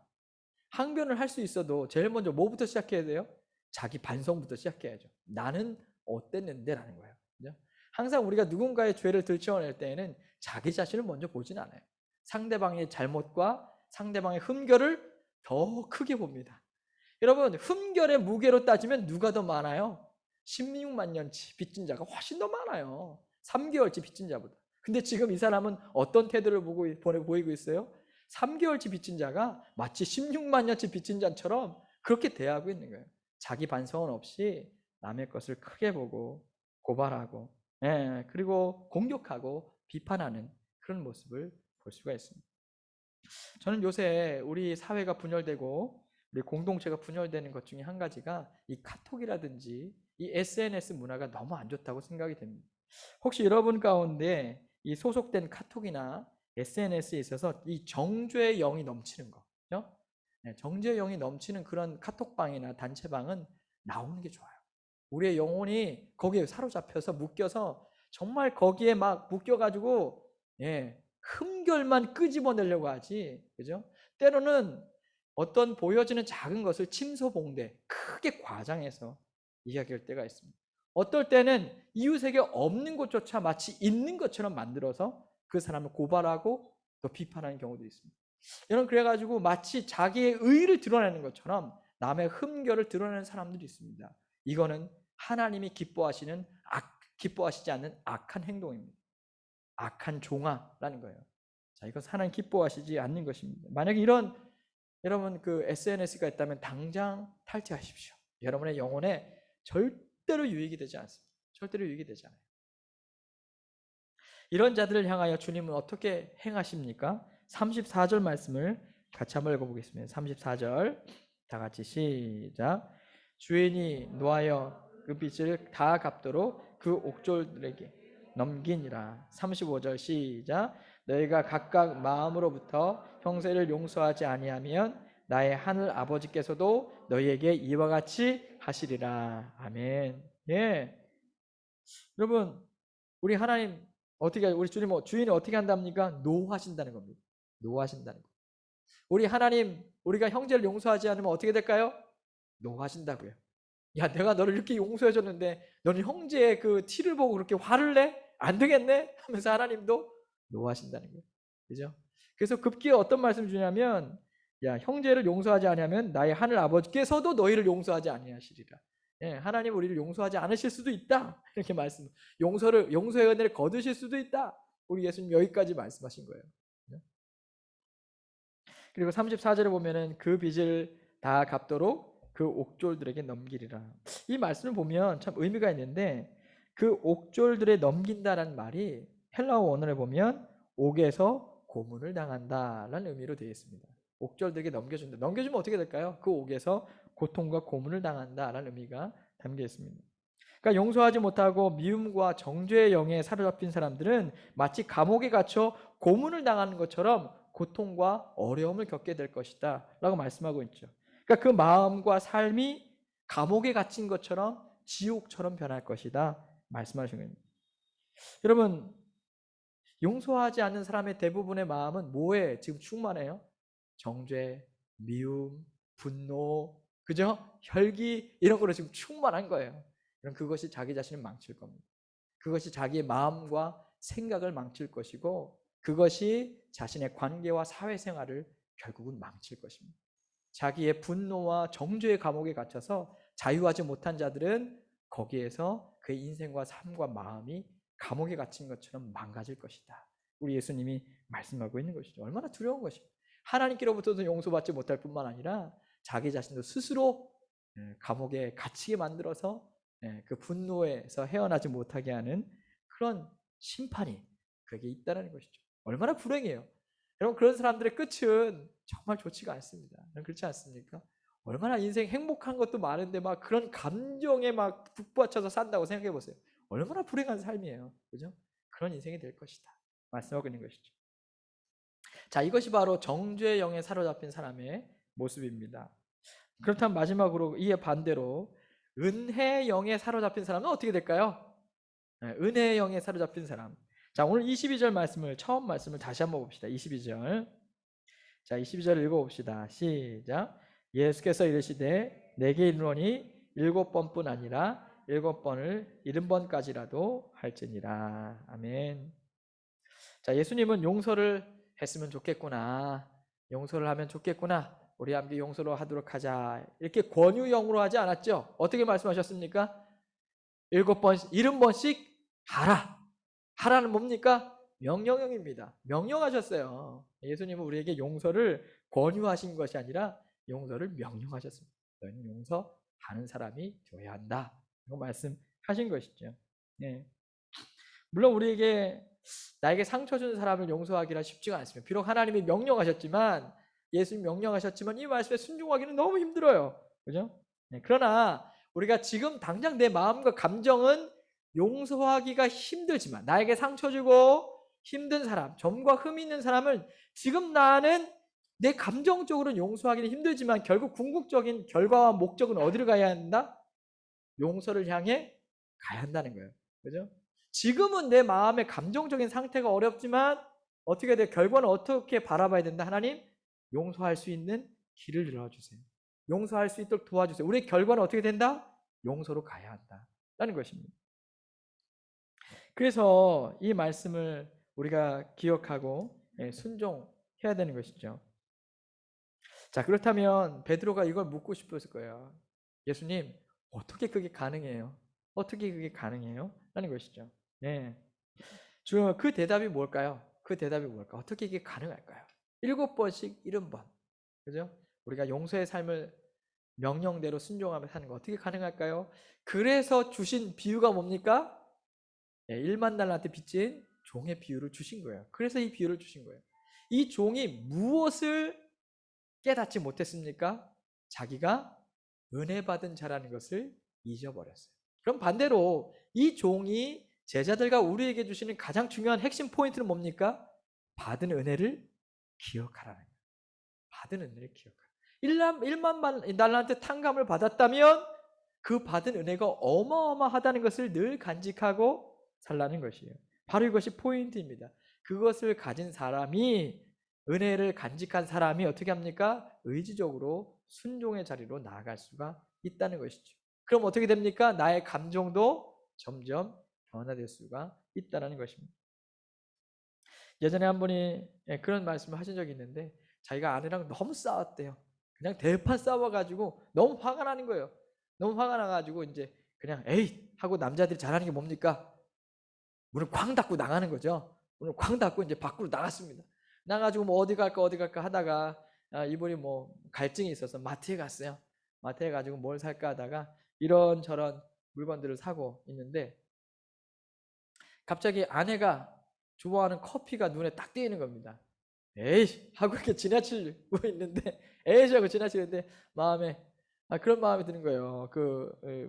항변을 할 수 있어도 제일 먼저 뭐부터 시작해야 돼요? 자기 반성부터 시작해야죠. 나는 어땠는데 라는 거예요. 그죠? 항상 우리가 누군가의 죄를 들춰낼 때에는 자기 자신을 먼저 보진 않아요. 상대방의 잘못과 상대방의 흠결을 더 크게 봅니다. 여러분, 흠결의 무게로 따지면 누가 더 많아요? 16만 년치 빚진 자가 훨씬 더 많아요. 3개월치 빚진 자보다. 근데 지금 이 사람은 어떤 태도를 보이고 있어요? 3개월치 빚진 자가 마치 16만 년치 빚진 자처럼 그렇게 대하고 있는 거예요. 자기 반성은 없이 남의 것을 크게 보고 고발하고, 그리고 공격하고 비판하는 그런 모습을 볼 수가 있습니다. 저는 요새 우리 사회가 분열되고 우리 공동체가 분열되는 것 중에 한 가지가 이 카톡이라든지 이 SNS 문화가 너무 안 좋다고 생각이 됩니다. 혹시 여러분 가운데 이 소속된 카톡이나 SNS에 있어서 이 정죄의 영이 넘치는 거, 그죠? 정죄의 영이 넘치는 그런 카톡방이나 단체방은 나오는 게 좋아요. 우리의 영혼이 거기에 사로잡혀서 묶여서 정말 거기에 막 묶여가지고 흠결만 끄집어내려고 하지, 그죠? 때로는 어떤 보여지는 작은 것을 침소봉대 크게 과장해서 이야기할 때가 있습니다. 어떨 때는 이웃에게 없는 것조차 마치 있는 것처럼 만들어서 그 사람을 고발하고 또 비판하는 경우도 있습니다. 여러분, 그래가지고 마치 자기의 의의를 드러내는 것처럼 남의 흠결을 드러내는 사람들이 있습니다. 이거는 하나님이 기뻐하시지 않는 악한 행동입니다. 악한 종아라는 거예요. 자, 이건 하나님 기뻐하시지 않는 것입니다. 만약에 이런 여러분 그 SNS가 있다면 당장 탈퇴하십시오. 여러분의 영혼에 절대로 유익이 되지 않습니다. 절대로 유익이 되지 않아요. 이런 자들을 향하여 주님은 어떻게 행하십니까? 34절 말씀을 같이 한번 읽어보겠습니다. 34절 다 같이 시작. 주인이 노하여 그 빚을 다 갚도록 그 옥졸들에게 넘기니라. 35절 시작. 너희가 각각 마음으로부터 형제를 용서하지 아니하면 나의 하늘 아버지께서도 너희에게 이와 같이 하시리라. 아멘. 여러분, 우리 하나님 우리 주인이 어떻게 한답니까? 노하신다는 겁니다. 노하신다는 거. 우리 하나님, 우리가 형제를 용서하지 않으면 어떻게 될까요? 노하신다고요. 야, 내가 너를 이렇게 용서해줬는데 너는 형제의 그 티를 보고 그렇게 화를 내? 안 되겠네? 하면서 하나님도 노하신다는 거예요. 그죠? 그래서 급기야 어떤 말씀 주냐면, 야, 형제를 용서하지 않으면 나의 하늘 아버지께서도 너희를 용서하지 아니하시리라. 하나님 우리를 용서하지 않으실 수도 있다. 이렇게 용서의 은혜를 거두실 수도 있다. 우리 예수님 여기까지 말씀하신 거예요. 그리고 34절에 보면은 그 빚을 다 갚도록 그 옥졸들에게 넘기리라. 이 말씀을 보면 참 의미가 있는데, 그 옥졸들에 넘긴다라는 말이 헬라어 원어를 보면 옥에서 고문을 당한다라는 의미로 되어 있습니다. 옥졸들에게 넘겨준다. 넘겨주면 어떻게 될까요? 그 옥에서 고통과 고문을 당한다라는 의미가 담겨 있습니다. 그러니까 용서하지 못하고 미움과 정죄의 영에 사로잡힌 사람들은 마치 감옥에 갇혀 고문을 당하는 것처럼 고통과 어려움을 겪게 될 것이다 라고 말씀하고 있죠. 그러니까 그 마음과 삶이 감옥에 갇힌 것처럼 지옥처럼 변할 것이다 말씀하시는 겁니다. 여러분, 용서하지 않는 사람의 대부분의 마음은 뭐에 지금 충만해요? 정죄, 미움, 분노, 그죠? 혈기 이런 거로 지금 충만한 거예요. 그럼 그것이 자기 자신을 망칠 겁니다. 그것이 자기의 마음과 생각을 망칠 것이고, 그것이 자신의 관계와 사회생활을 결국은 망칠 것입니다. 자기의 분노와 정죄의 감옥에 갇혀서 자유하지 못한 자들은 거기에서 그의 인생과 삶과 마음이 감옥에 갇힌 것처럼 망가질 것이다. 우리 예수님이 말씀하고 있는 것이죠. 얼마나 두려운 것입니다. 하나님께로부터도 용서받지 못할 뿐만 아니라 자기 자신도 스스로 감옥에 갇히게 만들어서 그 분노에서 헤어나지 못하게 하는 그런 심판이 그에게 있다는 것이죠. 얼마나 불행해요. 여러분, 그런 사람들의 끝은 정말 좋지가 않습니다. 그렇지 않습니까? 얼마나 인생 행복한 것도 많은데 막 그런 감정에 막 북받쳐서 산다고 생각해 보세요. 얼마나 불행한 삶이에요. 그죠? 그런 인생이 될 것이다 말씀하고 있는 것이죠. 자, 이것이 바로 정죄의 영에 사로잡힌 사람의 모습입니다. 그렇다면 마지막으로 이에 반대로 은혜의 영에 사로잡힌 사람은 어떻게 될까요? 은혜의 영에 사로잡힌 사람. 자, 자, 오늘 22절 말씀을 처음 말씀을 다시 한번 봅시다. 22절. 자, 22절 읽어봅시다. 시작. 예수께서 이르시되 내게 이르노니 7번뿐 아니라 7번을 70번까지라도 할지니라. 아멘. 자, 예수님은 용서를 했으면 좋겠구나. 용서를 하면 좋겠구나. 우리 함께 용서로 하도록 하자. 이렇게 권유형으로 하지 않았죠? 어떻게 말씀하셨습니까? 7번, 70번씩 하라. 하라는 뭡니까? 명령형입니다. 명령하셨어요. 예수님은 우리에게 용서를 권유하신 것이 아니라 용서를 명령하셨습니다. 너희는 용서하는 사람이 되어야 한다. 이거 말씀하신 것이죠. 네. 물론 우리에게 나에게 상처 준 사람을 용서하기란 쉽지가 않습니다. 비록 하나님이 명령하셨지만 예수님 명령하셨지만 이 말씀에 순종하기는 너무 힘들어요. 그죠? 네. 그러나 우리가 지금 당장 내 마음과 감정은 용서하기가 힘들지만 나에게 상처 주고 힘든 사람, 점과 흠이 있는 사람을 지금 나는 내 감정적으로는 용서하기는 힘들지만 결국 궁극적인 결과와 목적은 어디로 가야 한다? 용서를 향해 가야 한다는 거예요. 그죠? 지금은 내 마음의 감정적인 상태가 어렵지만 어떻게 돼? 결과는 어떻게 바라봐야 된다? 하나님, 용서할 수 있는 길을 열어주세요. 용서할 수 있도록 도와주세요. 우리의 결과는 어떻게 된다? 용서로 가야 한다라는 것입니다. 그래서 이 말씀을 우리가 기억하고 순종해야 되는 것이죠. 자, 그렇다면 베드로가 이걸 묻고 싶었을 거예요. 예수님, 어떻게 그게 가능해요? 어떻게 그게 가능해요? 라는 것이죠. 네. 그 대답이 뭘까요? 그 대답이 뭘까? 어떻게 이게 가능할까요? 7번씩 70번. 그죠? 우리가 용서의 삶을 명령대로 순종하며 사는 거 어떻게 가능할까요? 그래서 주신 비유가 뭡니까? 1만 달란트 빚진 종의 비유를 주신 거예요. 그래서 이 비유를 주신 거예요. 이 종이 무엇을 깨닫지 못했습니까? 자기가 은혜 받은 자라는 것을 잊어버렸어요. 그럼 반대로 이 종이 제자들과 우리에게 주시는 가장 중요한 핵심 포인트는 뭡니까? 받은 은혜를 기억하라는 거예요. 받은 은혜를 기억하라. 1만 달란트 탕감을 받았다면 그 받은 은혜가 어마어마하다는 것을 늘 간직하고 살라는 것이에요. 바로 이것이 포인트입니다. 그것을 가진 사람이, 은혜를 간직한 사람이 어떻게 합니까? 의지적으로 순종의 자리로 나아갈 수가 있다는 것이죠. 그럼 어떻게 됩니까? 나의 감정도 점점 변화될 수가 있다는 것입니다. 예전에 한 분이 그런 말씀을 하신 적이 있는데 자기가 아내랑 너무 싸웠대요. 그냥 대판 싸워가지고 너무 화가 나는 거예요. 너무 화가 나가지고 이제 그냥 에이 하고 남자들이 잘하는 게 뭡니까? 문을 쾅 닫고 나가는 거죠. 문을 쾅 닫고 이제 밖으로 나갔습니다. 나가지고 뭐 어디 갈까 하다가 이분이 뭐 갈증이 있어서 마트에 갔어요. 마트에 가지고 뭘 살까 하다가 이런저런 물건들을 사고 있는데 갑자기 아내가 좋아하는 커피가 눈에 딱 띄는 겁니다. 에이 하고 이렇게 지나치고 있는데 에이 하고 지나치는데 마음에 그런 마음이 드는 거예요.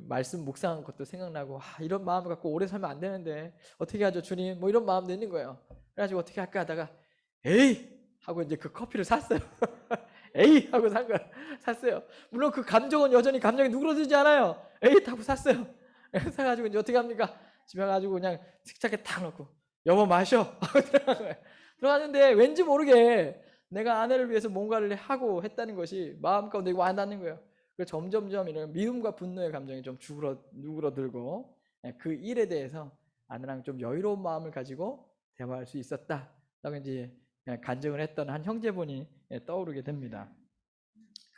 말씀 묵상한 것도 생각나고 이런 마음을 갖고 오래 살면 안 되는데 어떻게 하죠 주님? 뭐 이런 마음도 있는 거예요. 그래가지고 어떻게 할까 하다가 에이 하고 이제 그 커피를 샀어요. 에이 하고 샀어요. 물론 그 감정은 여전히 감정이 누그러들지 않아요. 에이 하고 샀어요. 사가지고 이제 어떻게 합니까? 집에 가지고 그냥 식탁에 탁 놓고 여보 마셔 하고 들어간 거예요. 들어갔는데 왠지 모르게 내가 아내를 위해서 뭔가를 하고 했다는 것이 마음 가운데 와닿는 거예요. 그래서 점점점 이런 미움과 분노의 감정이 좀 누그러들고 그 일에 대해서 아내랑 좀 여유로운 마음을 가지고 대화할 수 있었다. 라고 이제 간증을 했던 한 형제분이 떠오르게 됩니다.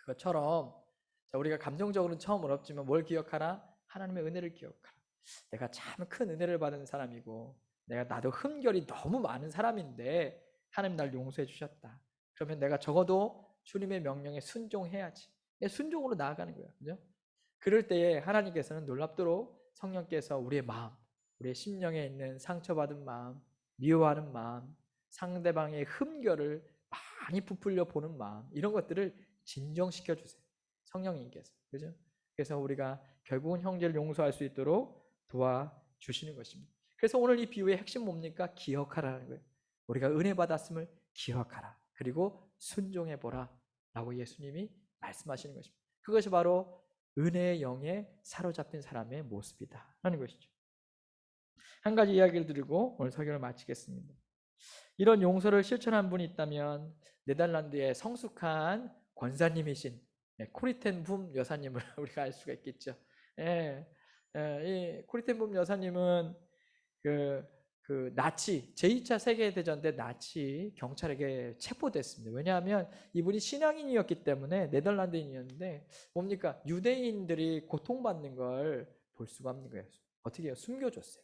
그것처럼 우리가 감정적으로는 처음 어렵지만 뭘 기억하라? 하나님의 은혜를 기억하라. 내가 참 큰 은혜를 받은 사람이고 나도 흠결이 너무 많은 사람인데 하나님 날 용서해 주셨다. 그러면 내가 적어도 주님의 명령에 순종해야지. 순종으로 나아가는 거예요. 그죠? 그럴 때에 하나님께서는 놀랍도록 성령께서 우리의 마음, 우리의 심령에 있는 상처받은 마음, 미워하는 마음, 상대방의 흠결을 많이 부풀려 보는 마음, 이런 것들을 진정시켜 주세요. 성령님께서. 그죠? 그래서 우리가 결국은 형제를 용서할 수 있도록 도와주시는 것입니다. 그래서 오늘 이 비유의 핵심 뭡니까? 기억하라는 거예요. 우리가 은혜 받았음을 기억하라. 그리고 순종해 보라. 라고 예수님이 말씀하시는 것입니다. 그것이 바로 은혜의 영에 사로잡힌 사람의 모습이다. 라는 것이죠. 한 가지 이야기를 드리고 오늘 설교를 마치겠습니다. 이런 용서를 실천한 분이 있다면 네덜란드의 성숙한 권사님이신 코리텐 붐 여사님을 우리가 알 수가 있겠죠. 예, 이 코리텐 붐 여사님은 그 나치 제2차 세계대전 때 나치 경찰에게 체포됐습니다. 왜냐하면 이분이 신앙인이었기 때문에 네덜란드인이었는데 뭡니까? 유대인들이 고통받는 걸 볼 수가 없는 거예요. 어떻게 해요? 숨겨줬어요.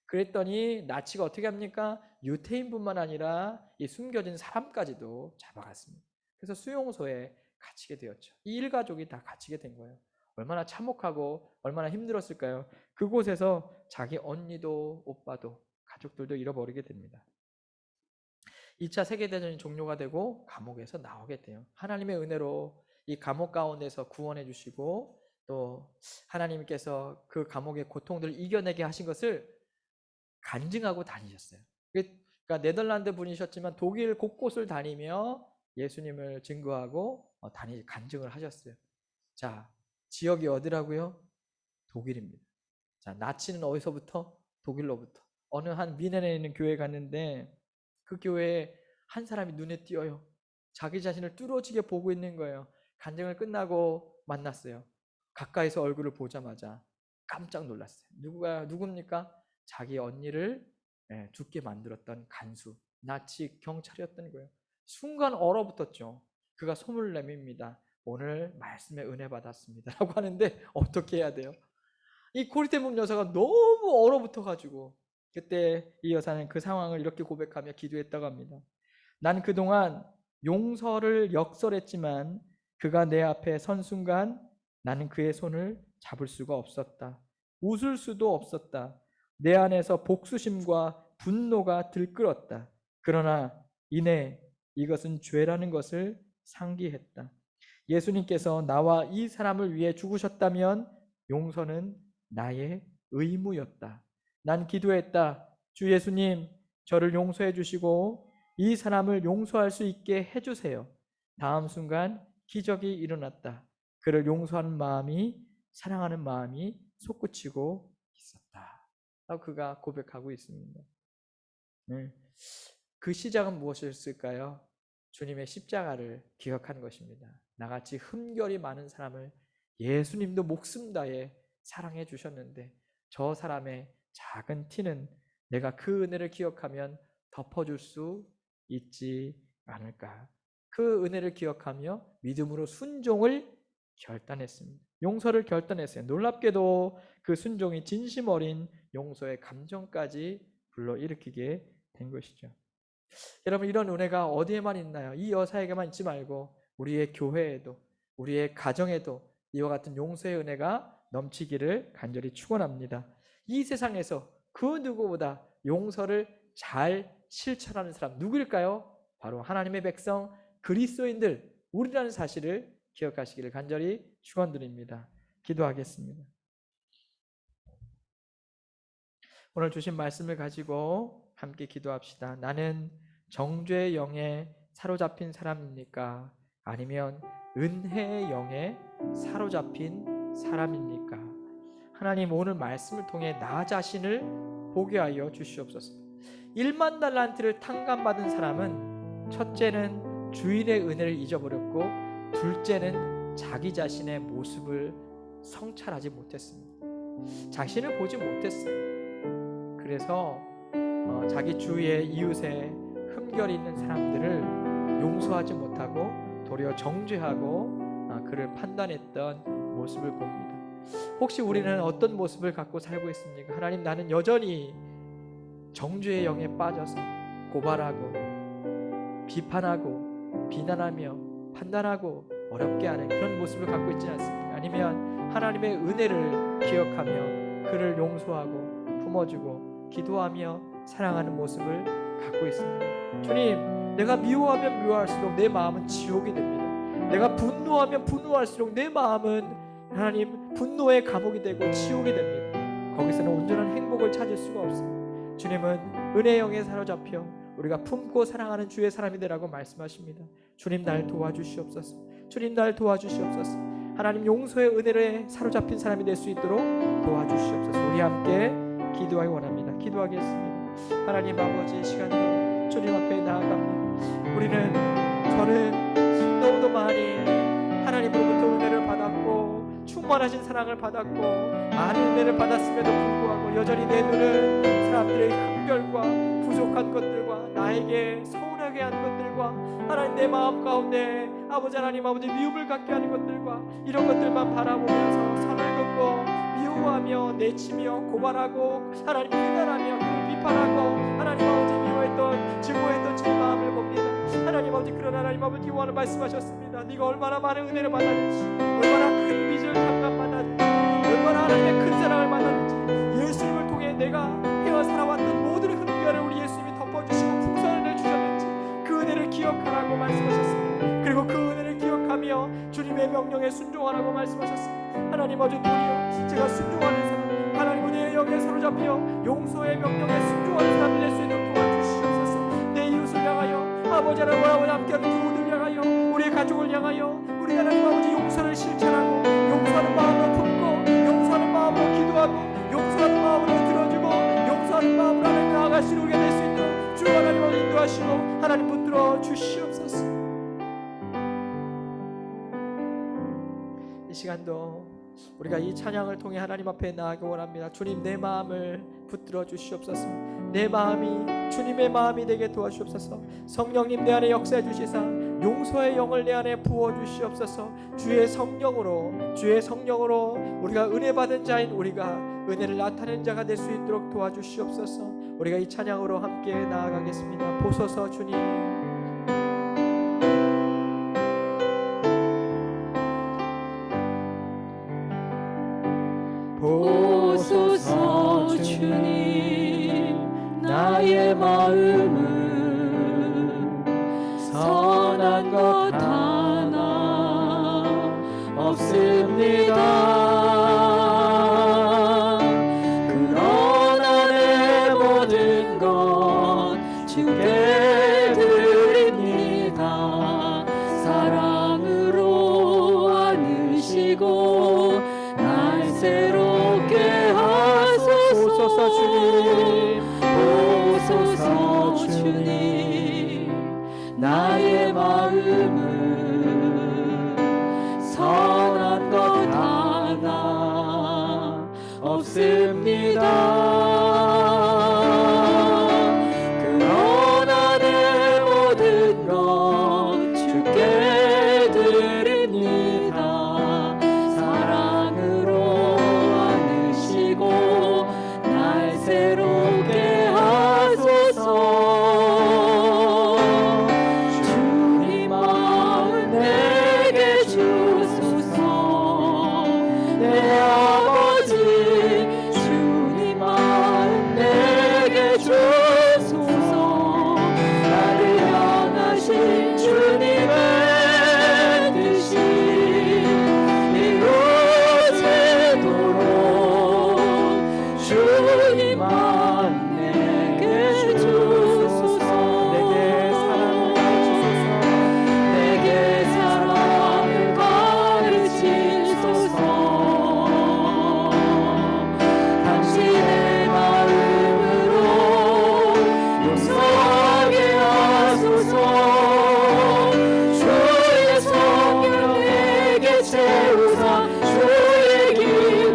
그랬더니 나치가 어떻게 합니까? 유태인뿐만 아니라 이 숨겨진 사람까지도 잡아갔습니다. 그래서 수용소에 갇히게 되었죠. 이 일가족이 다 갇히게 된 거예요. 얼마나 참혹하고 얼마나 힘들었을까요? 그곳에서 자기 언니도 오빠도 가족들도 잃어버리게 됩니다. 2차 세계대전이 종료가 되고 감옥에서 나오게 돼요. 하나님의 은혜로 이 감옥 가운데서 구원해 주시고 또 하나님께서 그 감옥의 고통들을 이겨내게 하신 것을 간증하고 다니셨어요. 그러니까 네덜란드 분이셨지만 독일 곳곳을 다니며 예수님을 증거하고 간증을 하셨어요. 자, 지역이 어디라고요? 독일입니다. 자, 나치는 어디서부터? 독일로부터. 어느 한 미넨에 있는 교회에 갔는데 그 교회에 한 사람이 눈에 띄어요. 자기 자신을 뚫어지게 보고 있는 거예요. 간증을 끝나고 만났어요. 가까이서 얼굴을 보자마자 깜짝 놀랐어요. 누굽니까? 자기 언니를 죽게 만들었던 간수, 나치 경찰이었던 거예요. 순간 얼어붙었죠. 그가 소문을 내밉니다. 오늘 말씀에 은혜 받았습니다. 라고 하는데 어떻게 해야 돼요? 이 코리테붐 여사가 너무 얼어붙어가지고 그때 이 여사는 그 상황을 이렇게 고백하며 기도했다고 합니다. 난 그동안 용서를 역설했지만 그가 내 앞에 선 순간 나는 그의 손을 잡을 수가 없었다. 웃을 수도 없었다. 내 안에서 복수심과 분노가 들끓었다. 그러나 이내 이것은 죄라는 것을 상기했다. 예수님께서 나와 이 사람을 위해 죽으셨다면 용서는 나의 의무였다. 난 기도했다. 주 예수님, 저를 용서해 주시고 이 사람을 용서할 수 있게 해주세요. 다음 순간 기적이 일어났다. 그를 용서하는 마음이, 사랑하는 마음이 솟구치고 있었다. 라고 그가 고백하고 있습니다. 그 시작은 무엇이었을까요? 주님의 십자가를 기억하는 것입니다. 나같이 흠결이 많은 사람을 예수님도 목숨 다해 사랑해 주셨는데 저 사람의 작은 티는 내가 그 은혜를 기억하면 덮어줄 수 있지 않을까. 그 은혜를 기억하며 믿음으로 순종을 결단했습니다. 용서를 결단했어요. 놀랍게도 그 순종이 진심 어린 용서의 감정까지 불러일으키게 된 것이죠. 여러분, 이런 은혜가 어디에만 있나요? 이 여사에게만 있지 말고 우리의 교회에도 우리의 가정에도 이와 같은 용서의 은혜가 넘치기를 간절히 축원합니다. 이 세상에서 그 누구보다 용서를 잘 실천하는 사람 누구일까요? 바로 하나님의 백성 그리스도인들 우리라는 사실을 기억하시기를 간절히 축원드립니다. 기도하겠습니다. 오늘 주신 말씀을 가지고 함께 기도합시다. 나는 정죄의 영에 사로잡힌 사람입니까? 아니면 은혜의 영에 사로잡힌 사람입니까? 하나님, 오늘 말씀을 통해 나 자신을 보게 하여 주시옵소서. 1만 달란트를 탕감받은 사람은 첫째는 주인의 은혜를 잊어버렸고 둘째는 자기 자신의 모습을 성찰하지 못했습니다. 자신을 보지 못했어요. 그래서 자기 주위의 이웃의 흠결이 있는 사람들을 용서하지 못하고 도리어 정죄하고 그를 판단했던 모습을 봅니다. 혹시 우리는 어떤 모습을 갖고 살고 있습니까? 하나님, 나는 여전히 정죄의 영에 빠져서 고발하고 비판하고 비난하며 판단하고 어렵게 하는 그런 모습을 갖고 있지 않습니까? 아니면 하나님의 은혜를 기억하며 그를 용서하고 품어주고 기도하며 사랑하는 모습을 갖고 있습니다. 주님, 내가 미워하면 미워할수록 내 마음은 지옥이 됩니다. 내가 분노하면 분노할수록 내 마음은 하나님 분노의 감옥이 되고 지옥이 됩니다. 거기서는 온전한 행복을 찾을 수가 없습니다. 주님은 은혜의 영에 사로잡혀 우리가 품고 사랑하는 주의 사람이 되라고 말씀하십니다. 주님, 날 도와주시옵소서. 주님, 날 도와주시옵소서. 하나님, 용서의 은혜에 사로잡힌 사람이 될 수 있도록 도와주시옵소서. 우리 함께 기도하기 원합니다. 기도하겠습니다. 하나님 아버지, 이 시간도 주님 앞에 나아갑니다. 저는 너무도 많이 하나님으로부터 은혜를 받았고 충만하신 사랑을 받았고 많은 은혜를 받았음에도 불구하고 여전히 내 눈은 사람들의 흠결과 부족한 것들과 나에게 서운하게 한 것들과 하나님 내 마음 가운데 아버지 하나님 아버지 미움을 갖게 하는 것들과 이런 것들만 바라보면서 선을 긋고 미워하며 내치며 고발하고 하나님 비난하며 그를 비판하고 하나님 아버지 미워했던 증오했던 제 마음을 봅니다. 하나님 아버지, 그런 하나님 아버지 요한은 말씀하셨습니다. 네가 얼마나 많은 은혜를 받았는지, 얼마나 큰 빚을 탕감받았는지, 얼마나 하나님의 큰 사랑을 받았는지, 예수님을 통해 내가 해와 살아왔던 모든 흠결을 우리 예수님이 덮어주시고 풍성을 주셨는지 그 은혜를 기억하라고 말씀하셨습니다. 그리고 그 은혜를 기억하며 주님의 명령에 순종하라고 말씀하셨습니다. 하나님 아버지, 도리어 제가 순종하는 사람, 하나님 은혜의 영에 사로잡혀 용서의 명령에 순종하는 사람이 될 수 있도록 도와주시옵소서. 내 이웃을 향하여 아버지 하나님 아버지 함께하는 누구들 향하여 우리의 가족을 향하여 우리 하나님 아버지 용서를 실천하고 용서하는 마음으로 품고 용서하는 마음으로 기도하고 용서하는 마음으로 들어주고 용서하는 마음으로 하나님 나아갈 수 있는 우리가 될 수 있도록 주 하나님 아버지 인도하시고 하나님 붙들어 주시옵소서. 이 시간도 우리가 이 찬양을 통해 하나님 앞에 나아가기 원합니다. 주님, 내 마음을 붙들어 주시옵소서. 내 마음이 주님의 마음이 되게 도와주시옵소서. 성령님 내 안에 역사해 주시사 용서의 영을 내 안에 부어 주시옵소서. 주의 성령으로 우리가 은혜 받은 자인 우리가 은혜를 나타내는 자가 될 수 있도록 도와주시옵소서. 우리가 이 찬양으로 함께 나아가겠습니다. 보소서 주님. 보소서 주님, 나의 마음은 선한 것 하나 없습니다. 그러나 내 모든 것 주께 드립니다. 사랑으로 안으시고 날 새롭게 하소서. 주님, 보소서 주님, 나의 마음은 선한 것 하나 없습니다. 그러나 내 모든 것 주께 드립니다. 사랑으로 안으시고 날 새롭게 하소서. 주님 마음 내게 주소서. 내 아버지, 주님 마음 내게 주소서. 나를 향하신 주님의 뜻이 이루어지도록 주님 마음 내게 주소서. 내게 사랑을 가르치소서. 당신의 마음으로 용서하게 하소서. 주의 성령 내게 채우사 주의 길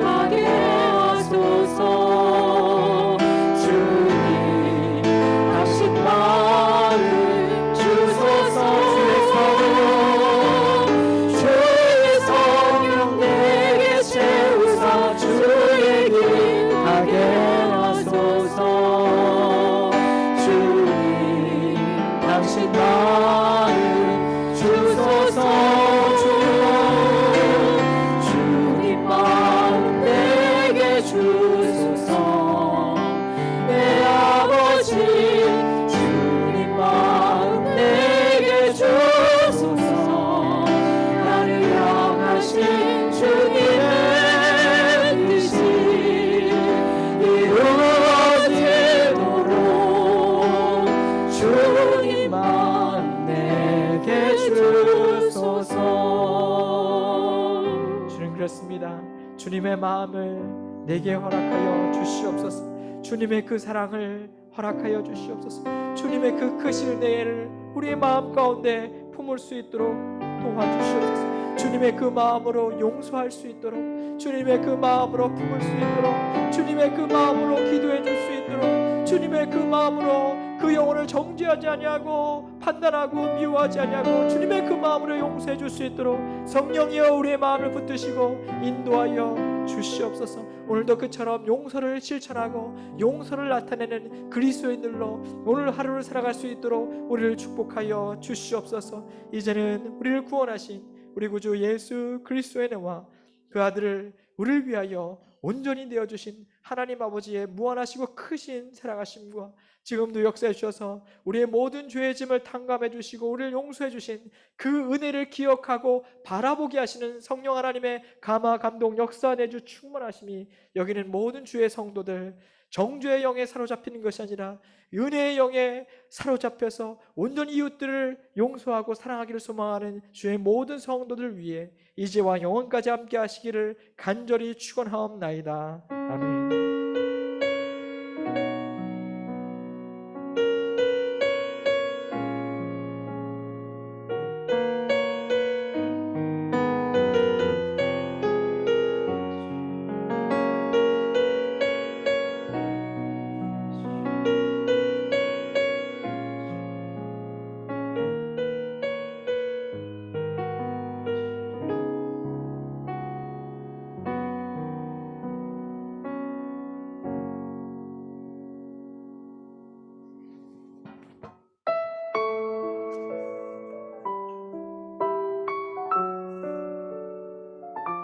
가게 하소서. 주님, 당신 마음 주소서. 주의 성령 내게 채우사 주의 길 가게 하소서. 주님, 당신 마음 주소서. 주님 마음 내게 주소서. 내 아버지, 주님 마음 내게 주소서. 나를 향하신 주님의 뜻이 이루어지도록 주님 마음 내게 주소서. 주님, 그렇습니다. 주님의 마음을 내게 허락하여 주시옵소서. 주님의 그 사랑을 허락하여 주시옵소서. 주님의 그 크신 은혜를 우리의 마음 가운데 품을 수 있도록 도와주시옵소서. 주님의 그 마음으로 용서할 수 있도록, 주님의 그 마음으로 품을 수 있도록, 주님의 그 마음으로 기도해 줄 수 있도록, 주님의 그 마음으로 그 영혼을 정죄하지 아니하고 판단하고 미워하지 아니하고 주님의 그 마음으로 용서해 줄 수 있도록 성령이여 우리의 마음을 붙드시고 인도하여 주시옵소서. 오늘도 그처럼 용서를 실천하고 용서를 나타내는 그리스도인들로 오늘 하루를 살아갈 수 있도록 우리를 축복하여 주시옵소서. 이제는 우리를 구원하신 우리 구주 예수 그리스도의 은혜와 그 아들을 우리를 위하여 온전히 되어주신 하나님 아버지의 무한하시고 크신 사랑하심과 지금도 역사해 주셔서 우리의 모든 죄의 짐을 탕감해 주시고 우리를 용서해 주신 그 은혜를 기억하고 바라보게 하시는 성령 하나님의 감화 감동 역사 내주 충만하심이 여기는 모든 주의 성도들 정죄의 영에 사로잡히는 것이 아니라 은혜의 영에 사로잡혀서 온전히 이웃들을 용서하고 사랑하기를 소망하는 주의 모든 성도들 위해 이제와 영원까지 함께 하시기를 간절히 축원하옵나이다. 아멘.